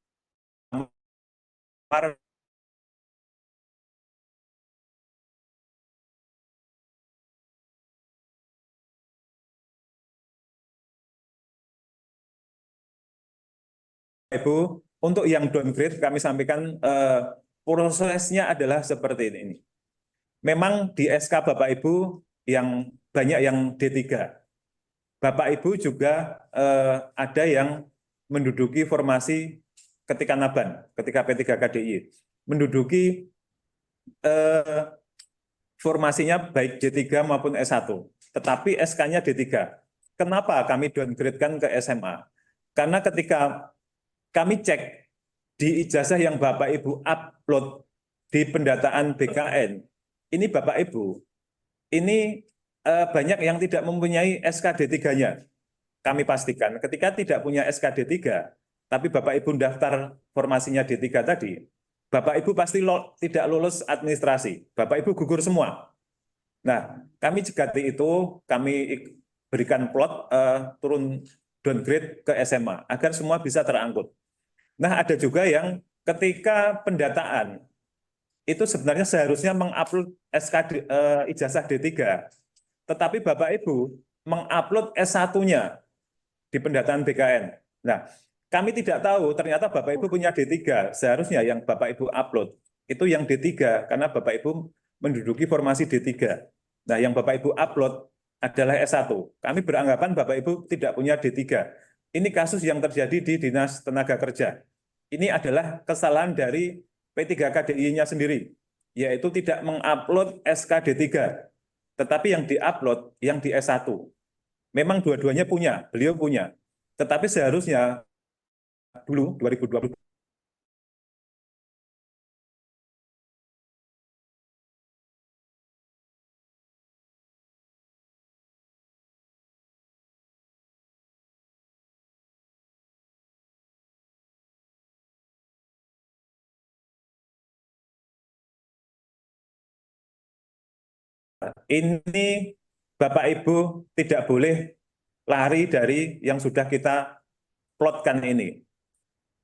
Ibu. Untuk yang downgrade kami sampaikan prosesnya adalah seperti ini. Memang di SK Bapak Ibu yang banyak yang D3. Bapak Ibu juga ada yang menduduki formasi ketika Naban, ketika P3KDIY. Menduduki formasinya baik D3 maupun S1. Tetapi SK-nya D3. Kenapa kami downgrade-kan ke SMA? Karena ketika kami cek di ijazah yang Bapak Ibu upload di pendataan BKN, ini Bapak Ibu, ini banyak yang tidak mempunyai SK D3-nya. Kami pastikan ketika tidak punya SK D3, tapi Bapak Ibu daftar formasinya D3 tadi, Bapak Ibu pasti tidak lulus administrasi. Bapak Ibu gugur semua. Nah, kami cegati itu, kami berikan plot turun downgrade ke SMA agar semua bisa terangkut. Nah, ada juga yang ketika pendataan itu sebenarnya seharusnya mengupload ijazah D3, tetapi Bapak Ibu mengupload S1-nya di pendataan BKN. Nah, kami tidak tahu ternyata Bapak Ibu punya D3, seharusnya yang Bapak Ibu upload itu yang D3 karena Bapak Ibu menduduki formasi D3. Nah, yang Bapak Ibu upload adalah S1. Kami beranggapan Bapak Ibu tidak punya D3. Ini kasus yang terjadi di Dinas Tenaga Kerja. Ini adalah kesalahan dari P3KDIY-nya sendiri, yaitu tidak mengupload SK D3, tetapi yang diupload yang di S1. Memang dua-duanya punya, beliau punya. Tetapi seharusnya dulu 2020 ini Bapak Ibu tidak boleh lari dari yang sudah kita plotkan ini.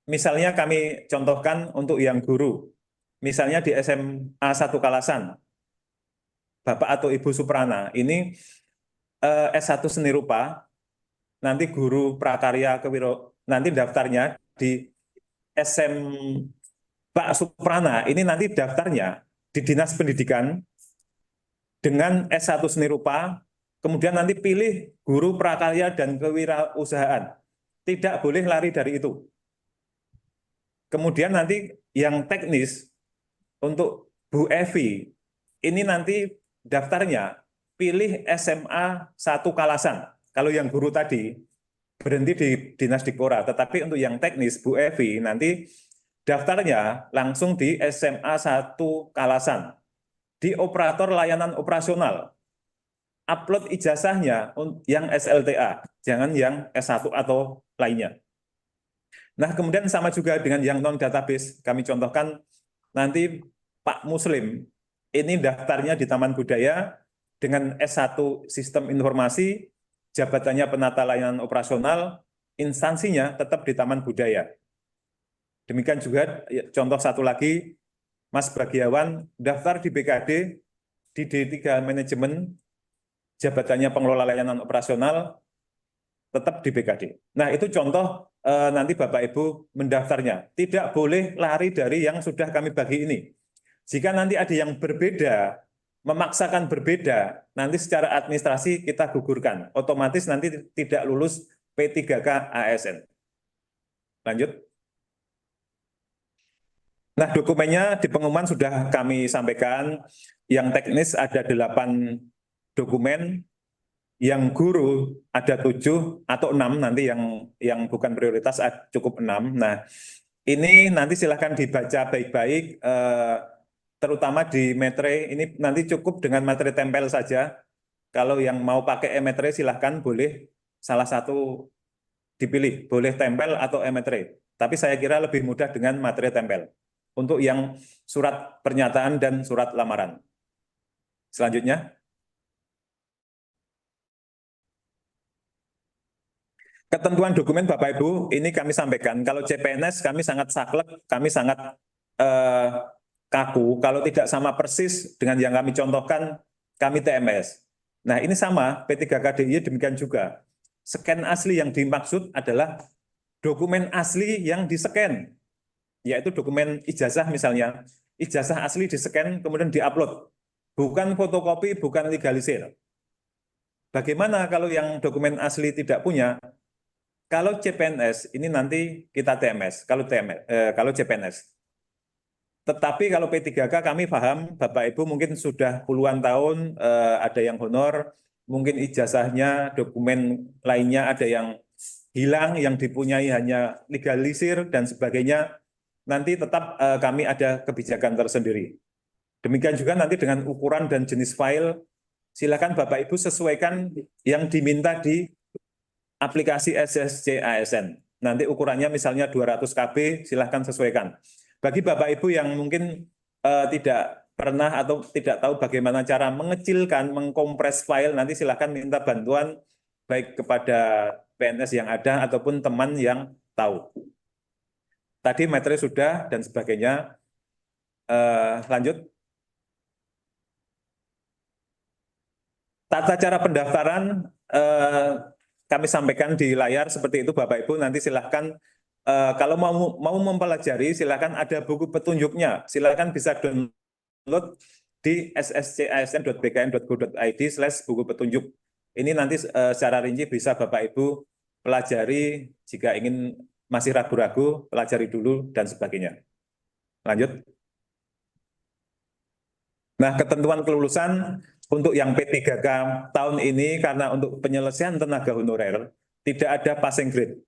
Misalnya kami contohkan untuk yang guru. Misalnya di SMA 1 Kalasan, Bapak atau Ibu Suprana, ini S1 Seni Rupa, nanti guru prakarya nanti daftarnya di Pak Suprana, ini nanti daftarnya di Dinas Pendidikan dengan S1 Seni Rupa, kemudian nanti pilih guru prakarya dan kewirausahaan. Tidak boleh lari dari itu. Kemudian nanti yang teknis untuk Bu Evi, ini nanti daftarnya pilih SMA 1 Kalasan. Kalau yang guru tadi berhenti di Dinas Dikpora, tetapi untuk yang teknis Bu Evi nanti daftarnya langsung di SMA 1 Kalasan. Di operator layanan operasional. Upload ijazahnya yang SLTA, jangan yang S1 atau lainnya. Nah, kemudian sama juga dengan yang non-database. Kami contohkan nanti Pak Muslim, ini daftarnya di Taman Budaya dengan S1 Sistem Informasi, jabatannya penata layanan operasional, instansinya tetap di Taman Budaya. Demikian juga contoh satu lagi, Mas Bagiawan daftar di BKD, di D3 Manajemen, jabatannya pengelola layanan operasional, tetap di BKD. Nah, itu contoh nanti Bapak Ibu mendaftarnya. Tidak boleh lari dari yang sudah kami bagi ini. Jika nanti ada yang berbeda, memaksakan berbeda, nanti secara administrasi kita gugurkan. Otomatis nanti tidak lulus P3K ASN. Lanjut. Nah, dokumennya di pengumuman sudah kami sampaikan. Yang teknis ada 8 dokumen, yang guru ada 7 atau 6, nanti yang bukan prioritas cukup 6. Nah, ini nanti silahkan dibaca baik-baik, terutama di Metre. Ini nanti cukup dengan materi tempel saja. Kalau yang mau pakai e-Metre silahkan, boleh salah satu dipilih, boleh tempel atau e-Metre. Tapi saya kira lebih mudah dengan materi tempel untuk yang surat pernyataan dan surat lamaran. Selanjutnya. Ketentuan dokumen Bapak Ibu, ini kami sampaikan. Kalau CPNS kami sangat saklek, kami sangat kaku. Kalau tidak sama persis dengan yang kami contohkan, kami TMS. Nah, ini sama, P3KDIY demikian juga. Scan asli yang dimaksud adalah dokumen asli yang di-scan, yaitu dokumen ijazah misalnya. Ijazah asli di-scan, kemudian di-upload. Bukan fotokopi, bukan legalisir. Bagaimana kalau yang dokumen asli tidak punya? Kalau CPNS, ini nanti kita TMS, kalau CPNS. Tetapi kalau P3K kami paham, Bapak Ibu mungkin sudah puluhan tahun, ada yang honor, mungkin ijazahnya, dokumen lainnya ada yang hilang, yang dipunyai hanya legalisir dan sebagainya, nanti tetap kami ada kebijakan tersendiri. Demikian juga nanti dengan ukuran dan jenis file, silakan Bapak Ibu sesuaikan yang diminta di aplikasi SSC ASN. Nanti ukurannya misalnya 200 KB, silahkan sesuaikan. Bagi Bapak Ibu yang mungkin tidak pernah atau tidak tahu bagaimana cara mengecilkan, mengkompres file, nanti silahkan minta bantuan baik kepada PNS yang ada ataupun teman yang tahu. Tadi materi sudah dan sebagainya. Lanjut. Tata cara pendaftaran kami sampaikan di layar seperti itu Bapak Ibu. Nanti silahkan kalau mau mempelajari silahkan ada buku petunjuknya. Silahkan bisa download di sscasn.bkn.go.id/buku petunjuk. Ini nanti secara rinci bisa Bapak Ibu pelajari. Jika ingin masih ragu-ragu, pelajari dulu dan sebagainya. Lanjut. Nah, ketentuan kelulusan untuk yang P3K tahun ini karena untuk penyelesaian tenaga honorer tidak ada passing grade,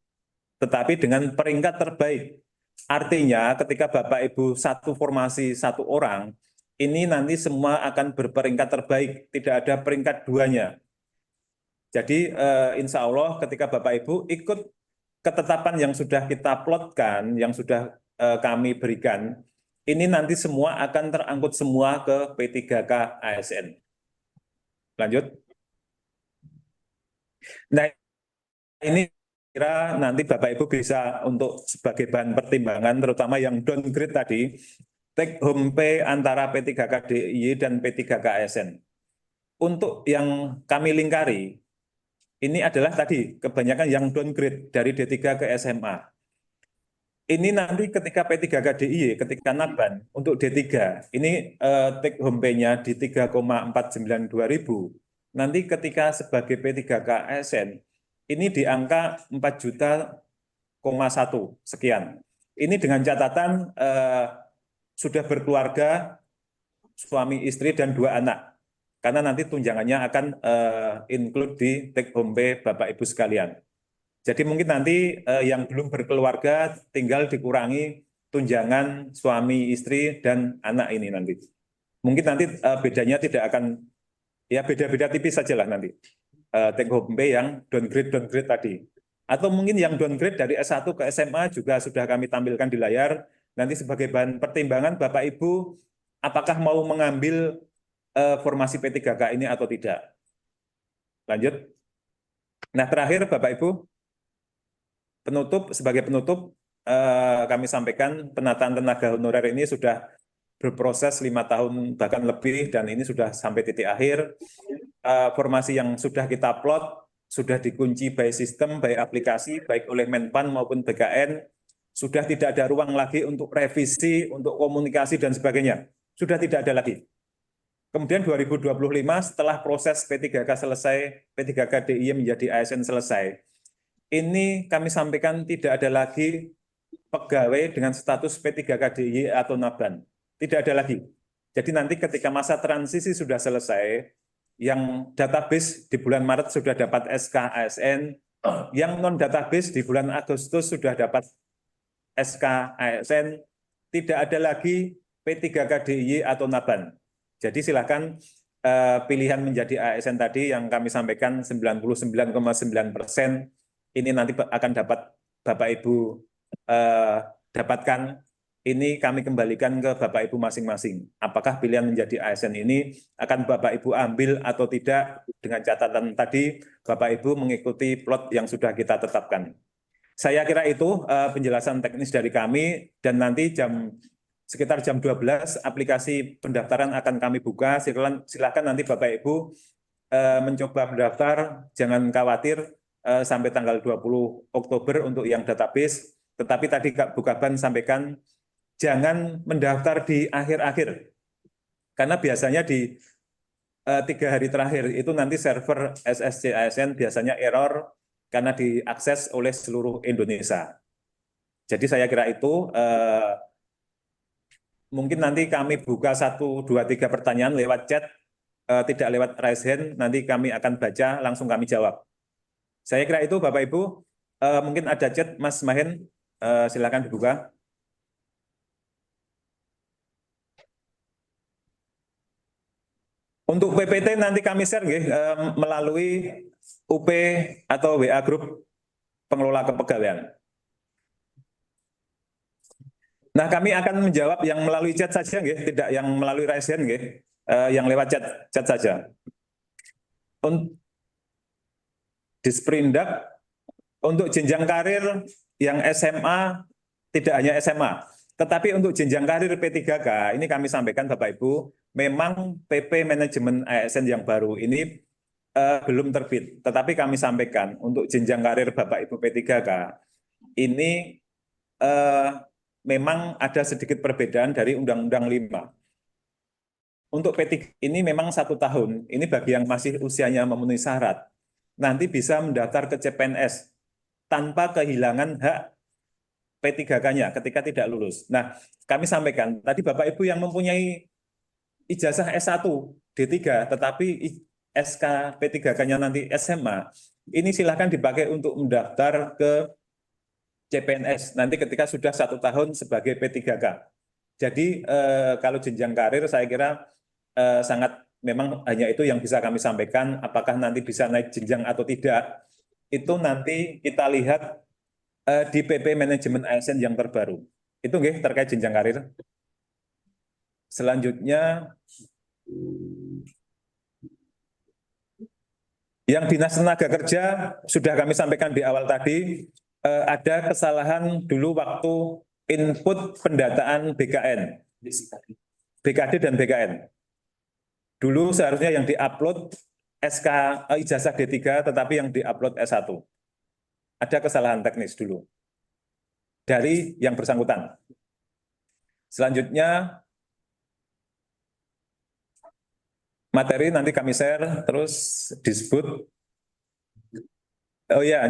tetapi dengan peringkat terbaik. Artinya ketika Bapak Ibu satu formasi satu orang, ini nanti semua akan berperingkat terbaik, tidak ada peringkat duanya. Jadi insya Allah ketika Bapak Ibu ikut ketetapan yang sudah kita plotkan, yang sudah kami berikan, ini nanti semua akan terangkut semua ke P3K ASN. Lanjut. Nah, ini kira nanti Bapak Ibu bisa untuk sebagai bahan pertimbangan, terutama yang downgrade tadi, take home pay antara P3KDIY dan P3K ASN. Untuk yang kami lingkari, ini adalah tadi kebanyakan yang downgrade dari D3 ke SMA. Ini nanti ketika P3KDIY, ketika Naban, untuk D3, ini take home pay-nya di 3,492 ribu. Nanti ketika sebagai P3K ASN, ini di angka 4,1 sekian. Ini dengan catatan sudah berkeluarga, suami istri dan 2 anak. Karena nanti tunjangannya akan include di take home pay Bapak Ibu sekalian. Jadi mungkin nanti yang belum berkeluarga tinggal dikurangi tunjangan suami, istri, dan anak ini nanti. Mungkin nanti bedanya tidak akan, ya beda-beda tipis saja lah nanti. Take home pay yang downgrade tadi. Atau mungkin yang downgrade dari S1 ke SMA juga sudah kami tampilkan di layar. Nanti sebagai bahan pertimbangan Bapak Ibu, apakah mau mengambil formasi P3K ini atau tidak. Lanjut. Nah, terakhir Bapak Ibu, sebagai penutup, kami sampaikan penataan tenaga honorer ini sudah berproses 5 tahun bahkan lebih, dan ini sudah sampai titik akhir. Formasi yang sudah kita plot sudah dikunci by sistem, by aplikasi, baik oleh Menpan maupun BKN. Sudah tidak ada ruang lagi untuk revisi, untuk komunikasi dan sebagainya. Sudah tidak ada lagi. Kemudian 2025 setelah proses P3K selesai, P3K DIY menjadi ASN selesai, ini kami sampaikan tidak ada lagi pegawai dengan status P3K DIY atau Naban. Tidak ada lagi. Jadi nanti ketika masa transisi sudah selesai, yang database di bulan Maret sudah dapat SK ASN, yang non-database di bulan Agustus sudah dapat SK ASN, tidak ada lagi P3K DIY atau Naban. Jadi silakan pilihan menjadi ASN tadi yang kami sampaikan 99,9%, ini nanti akan dapat Bapak Ibu dapatkan. Ini kami kembalikan ke Bapak Ibu masing-masing. Apakah pilihan menjadi ASN ini akan Bapak Ibu ambil atau tidak, dengan catatan tadi Bapak Ibu mengikuti plot yang sudah kita tetapkan. Saya kira itu penjelasan teknis dari kami, dan nanti sekitar jam 12 aplikasi pendaftaran akan kami buka. Silakan nanti Bapak Ibu mencoba mendaftar, jangan khawatir sampai tanggal 20 Oktober untuk yang database. Tetapi tadi Bu Kaban sampaikan, jangan mendaftar di akhir-akhir, karena biasanya di 3 hari terakhir itu nanti server SSC ASN biasanya error karena diakses oleh seluruh Indonesia. Jadi saya kira itu mungkin nanti kami buka 1, 2, 3 pertanyaan lewat chat, tidak lewat raise hand, nanti kami akan baca, langsung kami jawab. Saya kira itu Bapak Ibu. Mungkin ada chat Mas Mahen, silakan dibuka. Untuk PPT nanti kami share melalui UP atau WA Group Pengelola Kepegawaian. Nah, kami akan menjawab yang melalui chat saja, tidak yang melalui raise hand, yang lewat chat saja. Di Sprindak, untuk jenjang karir yang SMA, tidak hanya SMA, tetapi untuk jenjang karir P3K, ini kami sampaikan Bapak Ibu, memang PP Manajemen ASN yang baru ini belum terbit. Tetapi kami sampaikan untuk jenjang karir Bapak Ibu P3K, ini memang ada sedikit perbedaan dari Undang-Undang 5. Untuk P3 ini memang 1 tahun, ini bagi yang masih usianya memenuhi syarat, nanti bisa mendaftar ke CPNS tanpa kehilangan hak P3K-nya ketika tidak lulus. Nah, kami sampaikan, tadi Bapak Ibu yang mempunyai ijazah S1, D3, tetapi SK P3K-nya nanti SMA, ini silakan dipakai untuk mendaftar ke CPNS, nanti ketika sudah 1 tahun sebagai P3K. Jadi kalau jenjang karir saya kira sangat, memang hanya itu yang bisa kami sampaikan. Apakah nanti bisa naik jenjang atau tidak, itu nanti kita lihat di PP Manajemen ASN yang terbaru. Itu terkait jenjang karir. Selanjutnya, yang Dinas Tenaga Kerja sudah kami sampaikan di awal tadi, ada kesalahan dulu waktu input pendataan BKN, BKD dan BKN. Dulu seharusnya yang diupload SK ijazah D3, tetapi yang diupload S1. Ada kesalahan teknis dulu dari yang bersangkutan. Selanjutnya, materi nanti kami share, terus disebut. Oh ya,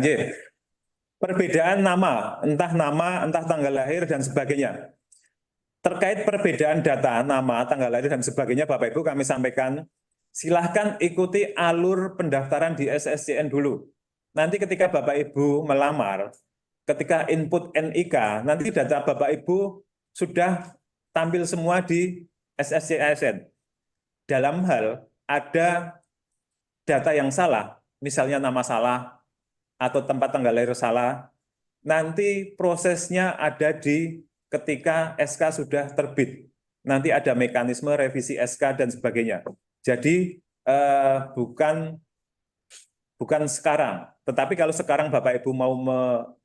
perbedaan nama, entah tanggal lahir dan sebagainya. Terkait perbedaan data, nama, tanggal lahir dan sebagainya, Bapak Ibu kami sampaikan, silahkan ikuti alur pendaftaran di SSCN dulu. Nanti ketika Bapak Ibu melamar, ketika input NIK, nanti data Bapak Ibu sudah tampil semua di SSC ASN. Dalam hal ada data yang salah, misalnya nama salah, atau tempat tanggal lahir salah, nanti prosesnya ada di ketika SK sudah terbit. Nanti ada mekanisme revisi SK dan sebagainya. Jadi bukan sekarang. Tetapi kalau sekarang Bapak Ibu mau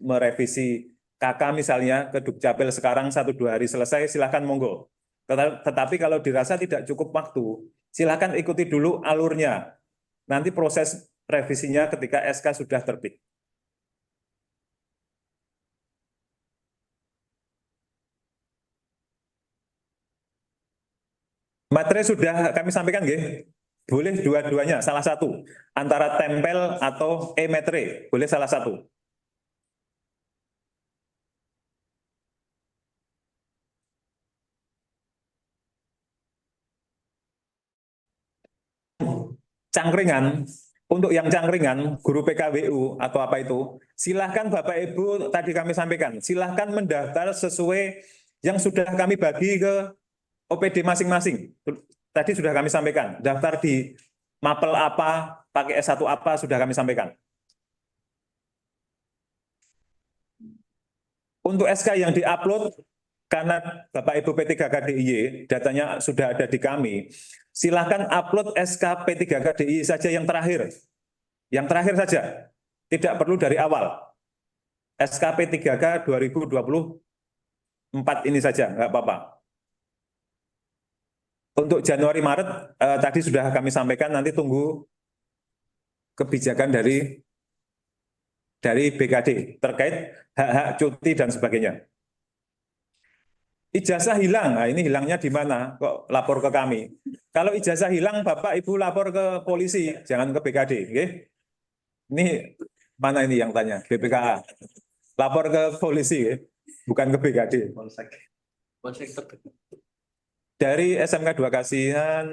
merevisi KK misalnya ke Dukcapil sekarang 1-2 hari selesai, silakan monggo. Tetapi kalau dirasa tidak cukup waktu, silakan ikuti dulu alurnya. Nanti proses revisinya ketika SK sudah terbit. Materi sudah kami sampaikan, nggih. Boleh dua-duanya, salah satu. Antara tempel atau e-materi, boleh salah satu. Cangkringan, untuk yang cangkringan, guru PKWU atau apa itu, silahkan Bapak Ibu, tadi kami sampaikan, silahkan mendaftar sesuai yang sudah kami bagi ke OPD masing-masing. Tadi sudah kami sampaikan, daftar di mapel apa, pakai S1 apa, sudah kami sampaikan. Untuk SK yang diupload, karena Bapak Ibu P3KDIY, datanya sudah ada di kami, silakan upload SK P3KDIY saja yang terakhir. Yang terakhir saja, tidak perlu dari awal. SK P3K 2024 ini saja, nggak apa-apa. Untuk Januari Maret tadi sudah kami sampaikan, nanti tunggu kebijakan dari BKD terkait hak-hak cuti dan sebagainya. Ijazah hilang, nah ini hilangnya di mana? Kok lapor ke kami? Kalau ijazah hilang, Bapak Ibu lapor ke polisi, jangan ke BKD. Okay? Ini mana ini yang tanya? BPKA. Lapor ke polisi, bukan ke BKD. Dari SMK 2 Kasihan,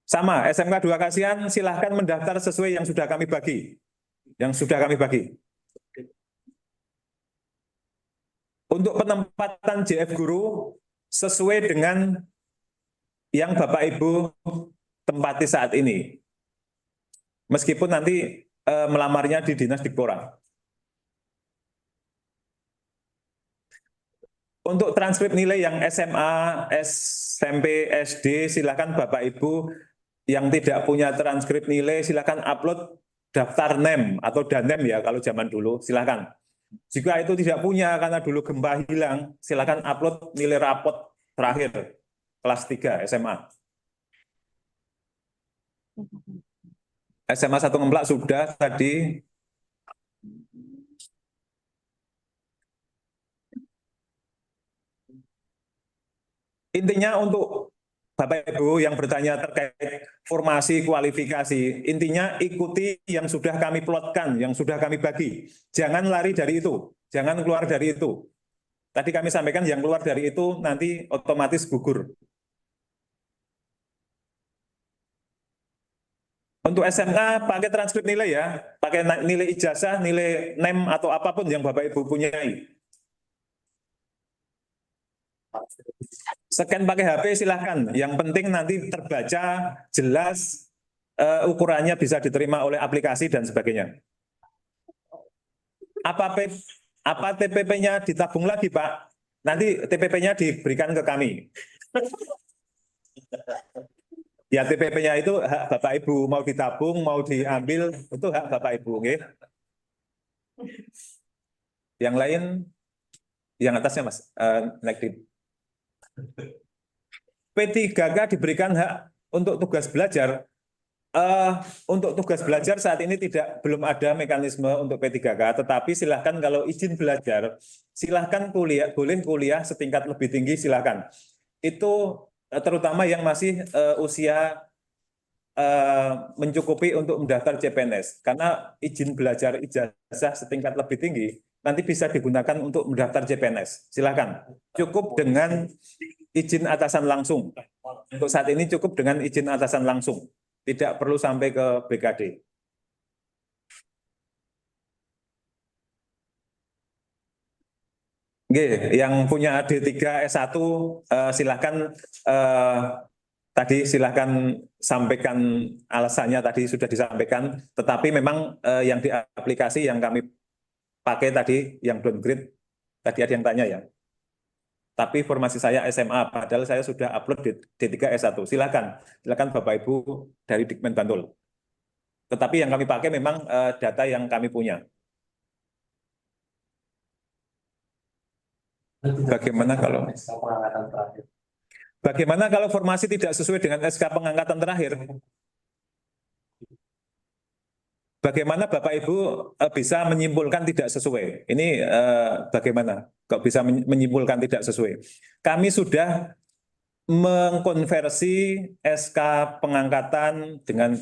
sama, SMK 2 Kasihan silahkan mendaftar sesuai yang sudah kami bagi. Untuk penempatan JF guru, sesuai dengan yang Bapak Ibu tempati saat ini. Meskipun nanti melamarnya di Dinas Dikpora. Untuk transkrip nilai yang SMA, SMP, SD, silakan Bapak Ibu yang tidak punya transkrip nilai, silakan upload daftar NEM atau DANEM ya kalau zaman dulu, silakan. Jika itu tidak punya karena dulu gempa hilang, silakan upload nilai rapot terakhir kelas 3 SMA. SMA 1 ngemplak sudah tadi. Intinya untuk Bapak Ibu yang bertanya terkait formasi kualifikasi, intinya ikuti yang sudah kami plotkan, yang sudah kami bagi. Jangan lari dari itu, jangan keluar dari itu. Tadi kami sampaikan yang keluar dari itu nanti otomatis gugur. Untuk SMA pakai transkrip nilai ya, pakai nilai ijazah, nilai NEM atau apapun yang Bapak Ibu punyai. Scan pakai HP silahkan, yang penting nanti terbaca, jelas, ukurannya bisa diterima oleh aplikasi dan sebagainya. Apa TPP-nya ditabung lagi Pak? Nanti TPP-nya diberikan ke kami. Ya TPP-nya itu hak Bapak Ibu, mau ditabung, mau diambil, itu hak Bapak Ibu. Okay? Yang lain, yang atasnya Mas, naik di P3K diberikan hak untuk tugas belajar. Untuk tugas belajar saat ini belum ada mekanisme untuk P3K, tetapi silahkan kalau izin belajar, silahkan kuliah, boleh kuliah setingkat lebih tinggi silahkan. Itu terutama yang masih usia mencukupi untuk mendaftar CPNS, karena izin belajar ijazah setingkat lebih tinggi nanti bisa digunakan untuk mendaftar CPNS. Silahkan, cukup dengan izin atasan langsung. Untuk saat ini cukup dengan izin atasan langsung. Tidak perlu sampai ke BKD. Oke, yang punya D3 S1 silahkan tadi silahkan sampaikan alasannya, tadi sudah disampaikan, tetapi memang yang di aplikasi yang kami pakai tadi, yang downgrade, tadi ada yang tanya ya. Tapi formasi saya SMA, padahal saya sudah upload di D3 S1. Silakan Bapak Ibu dari Dikmen Bantul. Tetapi yang kami pakai memang data yang kami punya. Bagaimana kalau formasi tidak sesuai dengan SK pengangkatan terakhir? Bagaimana Bapak Ibu bisa menyimpulkan tidak sesuai? Ini bagaimana kok bisa menyimpulkan tidak sesuai? Kami sudah mengkonversi SK pengangkatan dengan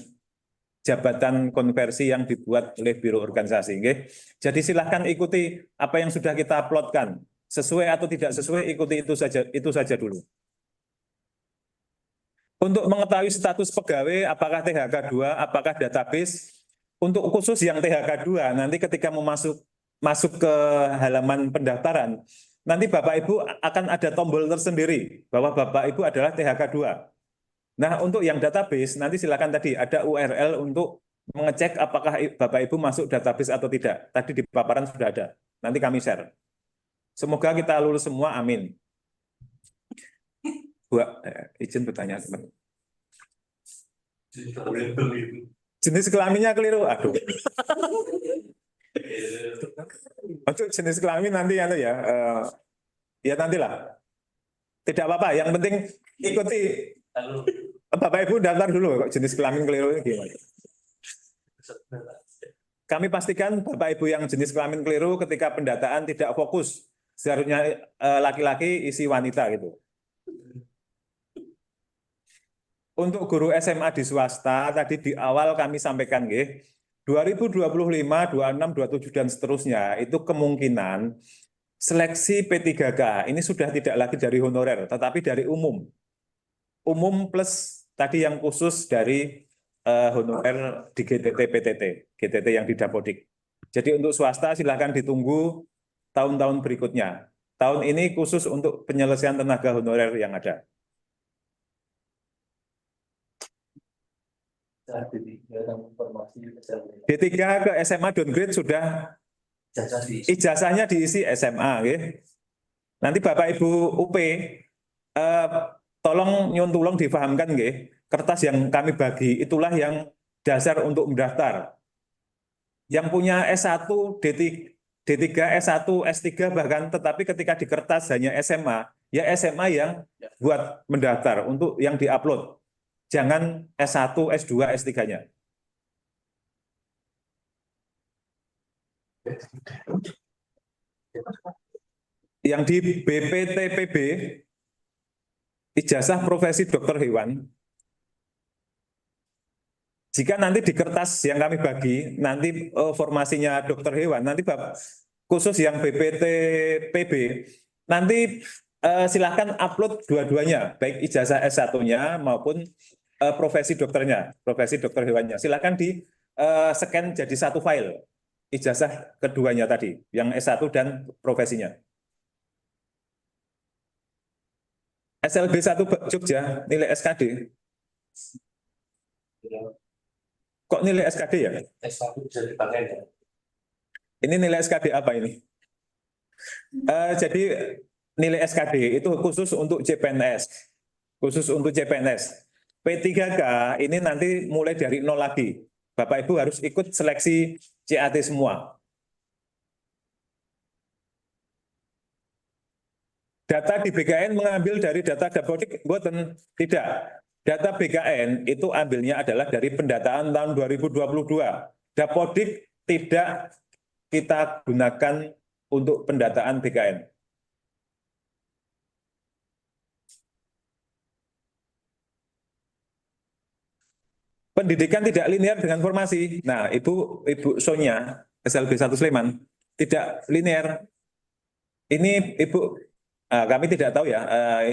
jabatan konversi yang dibuat oleh Biro Organisasi. Okay? Jadi silahkan ikuti apa yang sudah kita uploadkan. Sesuai atau tidak sesuai, ikuti itu saja dulu. Untuk mengetahui status pegawai, apakah THK 2, apakah database, untuk khusus yang THK 2, nanti ketika mau masuk ke halaman pendaftaran, nanti Bapak Ibu akan ada tombol tersendiri bahwa Bapak Ibu adalah THK 2. Nah, untuk yang database, nanti silakan tadi ada URL untuk mengecek apakah Bapak Ibu masuk database atau tidak. Tadi di paparan sudah ada. Nanti kami share. Semoga kita lulus semua, amin. Izin bertanya, teman. Jenis kelaminnya keliru, aduh. Untuk jenis kelamin nanti ya, ya nantilah. Tidak apa-apa, yang penting ikuti. Bapak Ibu daftar dulu kok jenis kelamin keliru ini gimana. Kami pastikan Bapak Ibu yang jenis kelamin keliru ketika pendataan tidak fokus. Seharusnya laki-laki isi wanita gitu. Untuk guru SMA di swasta, tadi di awal kami sampaikan, 2025, 26, 27, dan seterusnya, itu kemungkinan seleksi P3K ini sudah tidak lagi dari honorer, tetapi dari umum. Umum plus tadi yang khusus dari honorer di GTT, PTT, GTT yang di Dapodik. Jadi untuk swasta silahkan ditunggu tahun-tahun berikutnya. Tahun ini khusus untuk penyelesaian tenaga honorer yang ada. D3 ke SMA downgrade sudah ijazahnya diisi SMA. Nanti Bapak Ibu UP tolong nyuntulong difahamkan, kertas yang kami bagi itulah yang dasar untuk mendaftar. Yang punya S1, D3, S1, S3 bahkan, tetapi ketika di kertas hanya SMA, ya SMA yang buat mendaftar untuk yang diupload. Jangan S1, S2, S3-nya. Yang di BPTPB, ijazah profesi dokter hewan, jika nanti di kertas yang kami bagi, nanti formasinya dokter hewan, nanti khusus yang BPTPB, nanti silahkan upload dua-duanya, baik ijazah S1-nya maupun profesi dokternya, profesi dokter hewannya. Silahkan di scan jadi satu file, ijazah keduanya tadi, yang S1 dan profesinya. SLB 1 Jogja, nilai SKD. Kok nilai SKD ya? Ini nilai SKD apa ini? Jadi nilai SKD itu khusus untuk CPNS. Khusus untuk CPNS. P3K ini nanti mulai dari nol lagi. Bapak Ibu harus ikut seleksi CAT semua. Data di BKN mengambil dari data Dapodik, tidak. Data BKN itu ambilnya adalah dari pendataan tahun 2022. Dapodik tidak kita gunakan untuk pendataan BKN. Pendidikan tidak linear dengan formasi. Nah, Ibu Sonia, SLB 1 Sleman, tidak linear. Ini kami tidak tahu ya,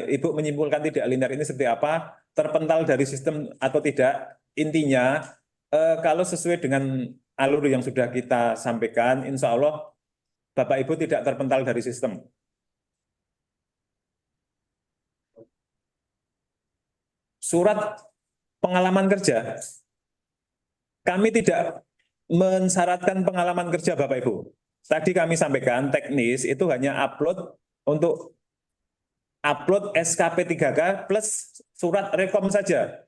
Ibu menyimpulkan tidak linear ini seperti apa, terpental dari sistem atau tidak. Intinya, kalau sesuai dengan alur yang sudah kita sampaikan, insya Allah Bapak Ibu tidak terpental dari sistem. surat pengalaman kerja, kami tidak mensyaratkan pengalaman kerja Bapak Ibu. Tadi kami sampaikan teknis itu hanya untuk upload SKP 3K plus surat rekom saja.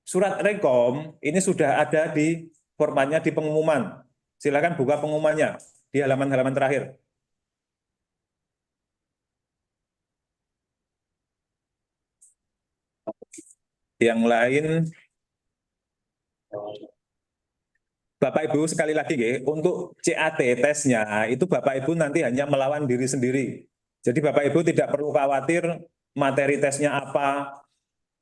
Surat rekom ini sudah ada di formatnya di pengumuman. Silakan buka pengumumannya di halaman-halaman terakhir. Yang lain, Bapak Ibu sekali lagi untuk CAT tesnya itu Bapak Ibu nanti hanya melawan diri sendiri. Jadi Bapak Ibu tidak perlu khawatir materi tesnya apa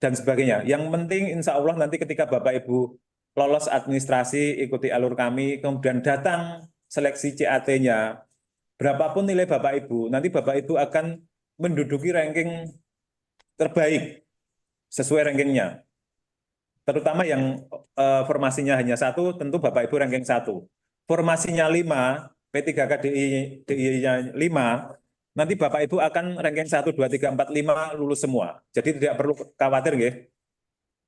dan sebagainya. Yang penting insya Allah nanti ketika Bapak Ibu lolos administrasi, ikuti alur kami, kemudian datang seleksi CAT-nya, berapapun nilai Bapak Ibu, nanti Bapak Ibu akan menduduki ranking terbaik sesuai rankingnya. Terutama yang formasinya hanya 1, tentu Bapak Ibu ranking 1. Formasinya 5, P3K DIY-nya 5, nanti Bapak Ibu akan ranking 1, 2, 3, 4, 5 lulus semua. Jadi tidak perlu khawatir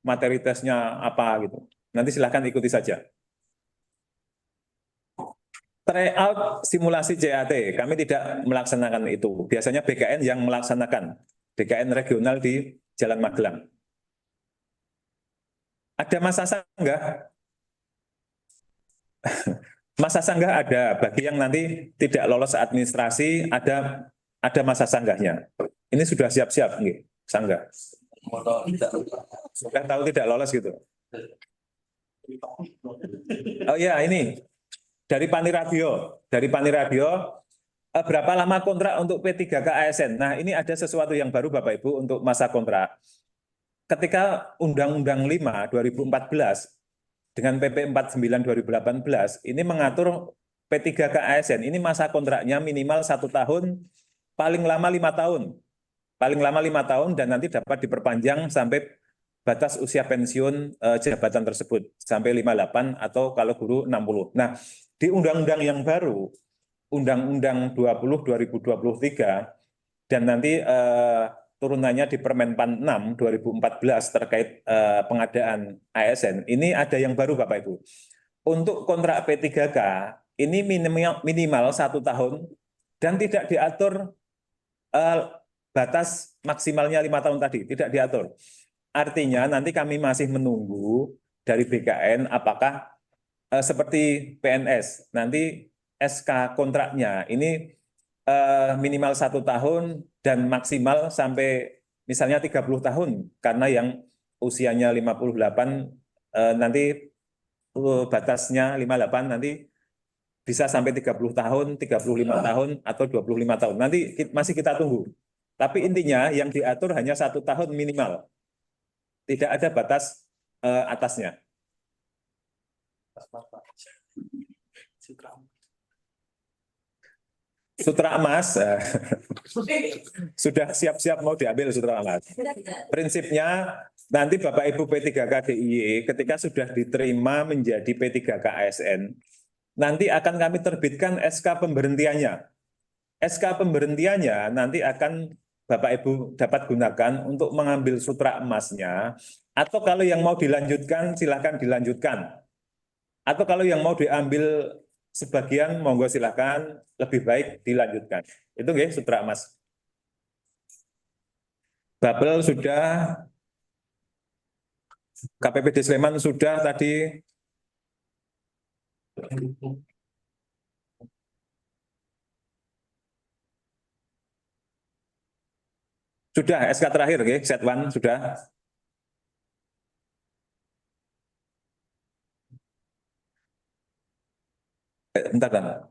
materi tesnya apa gitu. Nanti silahkan ikuti saja. Tryout simulasi CAT, kami tidak melaksanakan itu. Biasanya BKN yang melaksanakan. BKN regional di Jalan Magelang. Ada masa sanggah? Masa sanggah ada. Bagi yang nanti tidak lolos administrasi, ada masa sanggahnya. Ini sudah siap-siap, sanggah. Sudah tahu tidak lolos gitu. Oh ya, ini dari Paniradio. Berapa lama kontrak untuk P3K ASN? Nah, ini ada sesuatu yang baru Bapak Ibu untuk masa kontrak. Ketika Undang-Undang 5 2014 dengan PP 49 2018 ini mengatur P3K ASN, ini masa kontraknya minimal 1 tahun, paling lama 5 tahun. Paling lama 5 tahun dan nanti dapat diperpanjang sampai batas usia pensiun jabatan tersebut sampai 58 atau kalau guru 60. Nah, di undang-undang yang baru, Undang-Undang 20 2023 dan nanti turunannya di Permenpan 6 2014 terkait pengadaan ASN, ini ada yang baru Bapak Ibu. Untuk kontrak P3K ini minimal 1 tahun dan tidak diatur batas maksimalnya 5 tahun tadi, tidak diatur. Artinya nanti kami masih menunggu dari BKN apakah seperti PNS, nanti SK kontraknya ini minimal 1 tahun dan maksimal sampai misalnya 30 tahun karena yang usianya 58 nanti batasnya 58 nanti bisa sampai 30 tahun, 35 tahun atau 25 tahun. Nanti masih kita tunggu. Tapi intinya yang diatur hanya 1 tahun minimal. Tidak ada batas atasnya. Sutra emas sudah siap-siap mau diambil sutra emas. Prinsipnya nanti Bapak Ibu P3K DIY ketika sudah diterima menjadi P3K ASN, nanti akan kami terbitkan SK pemberhentiannya. SK pemberhentiannya nanti akan Bapak Ibu dapat gunakan untuk mengambil sutra emasnya, atau kalau yang mau dilanjutkan silakan dilanjutkan. Atau kalau yang mau diambil sebagian monggo silakan, lebih baik dilanjutkan. Itu sutra emas. Babel sudah, KPPD Sleman sudah tadi. Sudah SK terakhir, set 1 sudah. Bentar.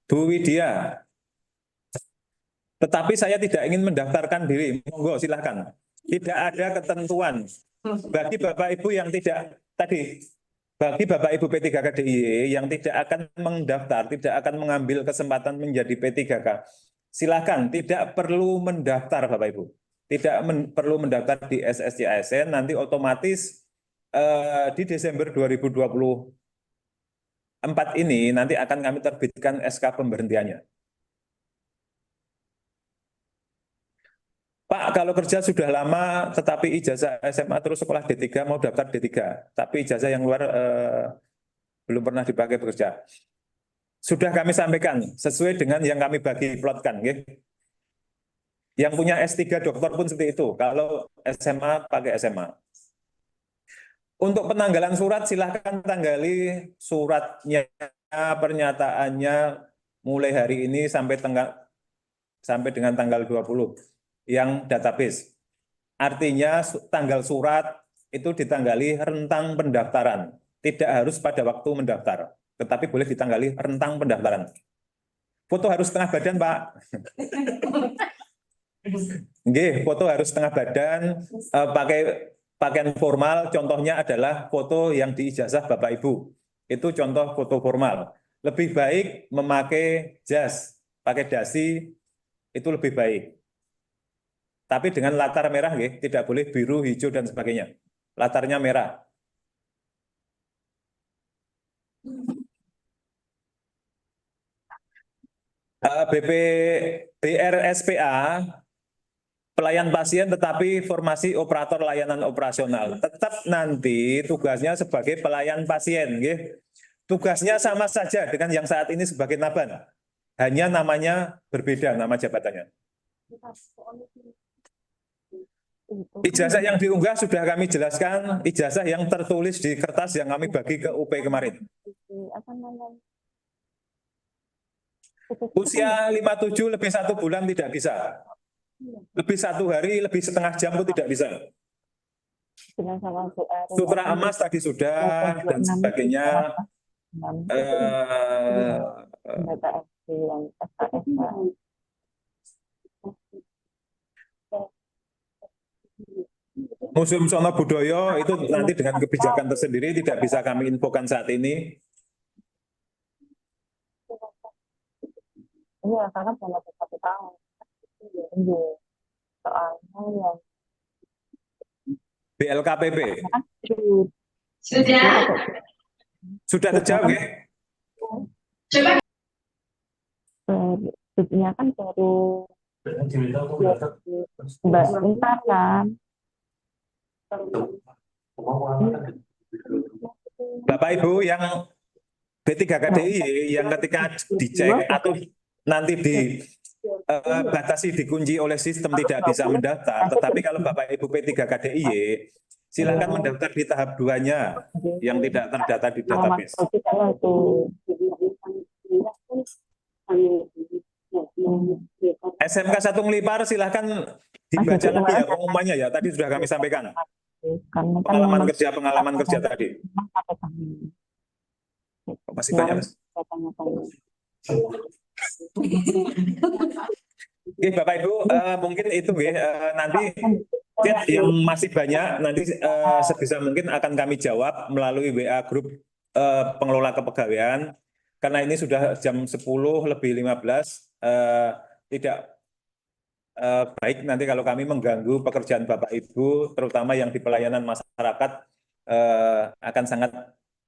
Bu Widya. Tetapi saya tidak ingin mendaftarkan diri. Monggo silakan. Tidak ada ketentuan bagi Bapak Ibu yang tidak bagi Bapak Ibu P3K DIY yang tidak akan mendaftar, tidak akan mengambil kesempatan menjadi P3K. Silakan, tidak perlu mendaftar Bapak Ibu. Tidak perlu mendaftar di SSC ASN, nanti otomatis di Desember 2024 ini nanti akan kami terbitkan SK pemberhentiannya. Pak, kalau kerja sudah lama tetapi ijazah SMA terus sekolah D3 mau daftar D3, tapi ijazah yang luar belum pernah dipakai bekerja. Sudah kami sampaikan sesuai dengan yang kami bagi plotkan, nggih. Yang punya S3 doktor pun seperti itu. Kalau SMA pakai SMA. Untuk penanggalan surat silahkan tanggali suratnya, pernyataannya mulai hari ini sampai dengan tanggal 20 yang database. Artinya tanggal surat itu ditanggali rentang pendaftaran. Tidak harus pada waktu mendaftar, tetapi boleh ditanggali rentang pendaftaran. Foto harus setengah badan, Pak. Nggih, foto harus setengah badan, pakai pakaian formal, contohnya adalah foto yang di ijazah Bapak Ibu. Itu contoh foto formal. Lebih baik memakai jas, pakai dasi, itu lebih baik. Tapi dengan latar merah, nggih, tidak boleh biru, hijau, dan sebagainya. Latarnya merah. BRSPA, pelayan pasien tetapi formasi operator layanan operasional. Tetap nanti tugasnya sebagai pelayan pasien, nggih. Tugasnya sama saja dengan yang saat ini sebagai Naban. Hanya namanya berbeda, nama jabatannya. Ijazah yang diunggah sudah kami jelaskan, ijazah yang tertulis di kertas yang kami bagi ke UP kemarin. Usia 57 lebih 1 bulan tidak bisa. Lebih 1 hari, lebih setengah jam pun tidak bisa. Sutra emas tadi sudah, dan sebagainya. Museum Sono Budoyo itu nanti dengan kebijakan tersendiri tidak bisa kami infokan saat ini. Ini akan selama 1 tahun. Soalnya yang BLKPP. Sudah. Sudah terjawab, ya? Coba. Sebetulnya kan baru bentar kan. Bapak Ibu yang B3KDI yang ketika dicek atau nanti dibatasi dikunci oleh sistem tidak bisa mendaftar, tetapi kalau Bapak Ibu P3KDI silakan mendaftar di tahap 2-nya yang tidak terdata di database. SMK 1 Ngelipar silakan dibaca lagi ya pengumumannya ya, tadi sudah kami sampaikan. Pengalaman kerja tadi. Masih banyak, Mas. Oke, Bapak Ibu, mungkin itu nanti chat yang masih banyak nanti sebisa mungkin akan kami jawab melalui WA grup pengelola kepegawaian. Karena ini sudah jam 10:15, tidak baik nanti kalau kami mengganggu pekerjaan Bapak Ibu, terutama yang di pelayanan masyarakat, akan sangat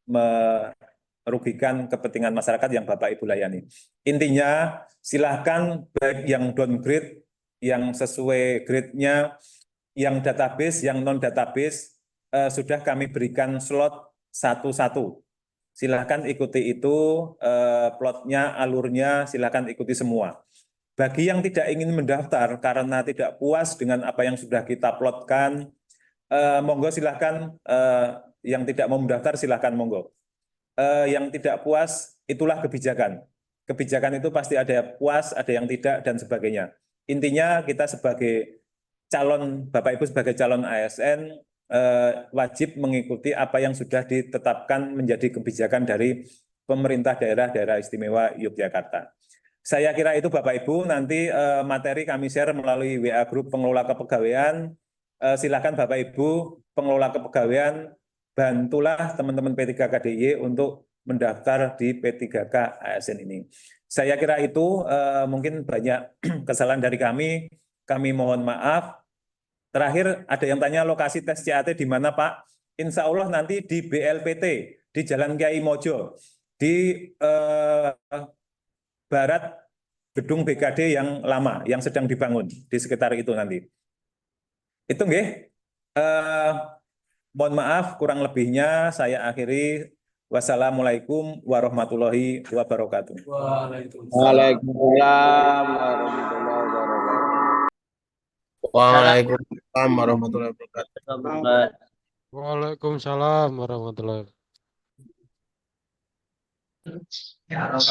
merugikan kepentingan masyarakat yang Bapak Ibu layani. Intinya silahkan baik yang downgrade, yang sesuai grade-nya, yang database, yang non-database, sudah kami berikan slot satu-satu. Silahkan ikuti itu, plotnya, alurnya, silahkan ikuti semua. Bagi yang tidak ingin mendaftar karena tidak puas dengan apa yang sudah kita plotkan, monggo silahkan, yang tidak mau mendaftar silahkan monggo. Yang tidak puas, itulah kebijakan. Kebijakan itu pasti ada puas, ada yang tidak, dan sebagainya. Intinya kita sebagai calon, Bapak Ibu sebagai calon ASN, wajib mengikuti apa yang sudah ditetapkan menjadi kebijakan dari pemerintah daerah istimewa Yogyakarta. Saya kira itu Bapak Ibu, nanti materi kami share melalui WA grup pengelola kepegawaian. Silakan Bapak Ibu pengelola kepegawaian, bantulah teman-teman P3KDI untuk mendaftar di P3K ASN ini. Saya kira itu, mungkin banyak kesalahan dari kami mohon maaf. Terakhir ada yang tanya lokasi tes CAT di mana Pak? Insya Allah nanti di BLPT, di Jalan Kiai Mojo, di barat gedung BKD yang lama, yang sedang dibangun, di sekitar itu nanti. Itu nggih. Mohon maaf kurang lebihnya saya akhiri. Wassalamualaikum warahmatullahi wabarakatuh. Waalaikumsalam warahmatullahi wabarakatuh. Waalaikumsalam warahmatullahi wabarakatuh.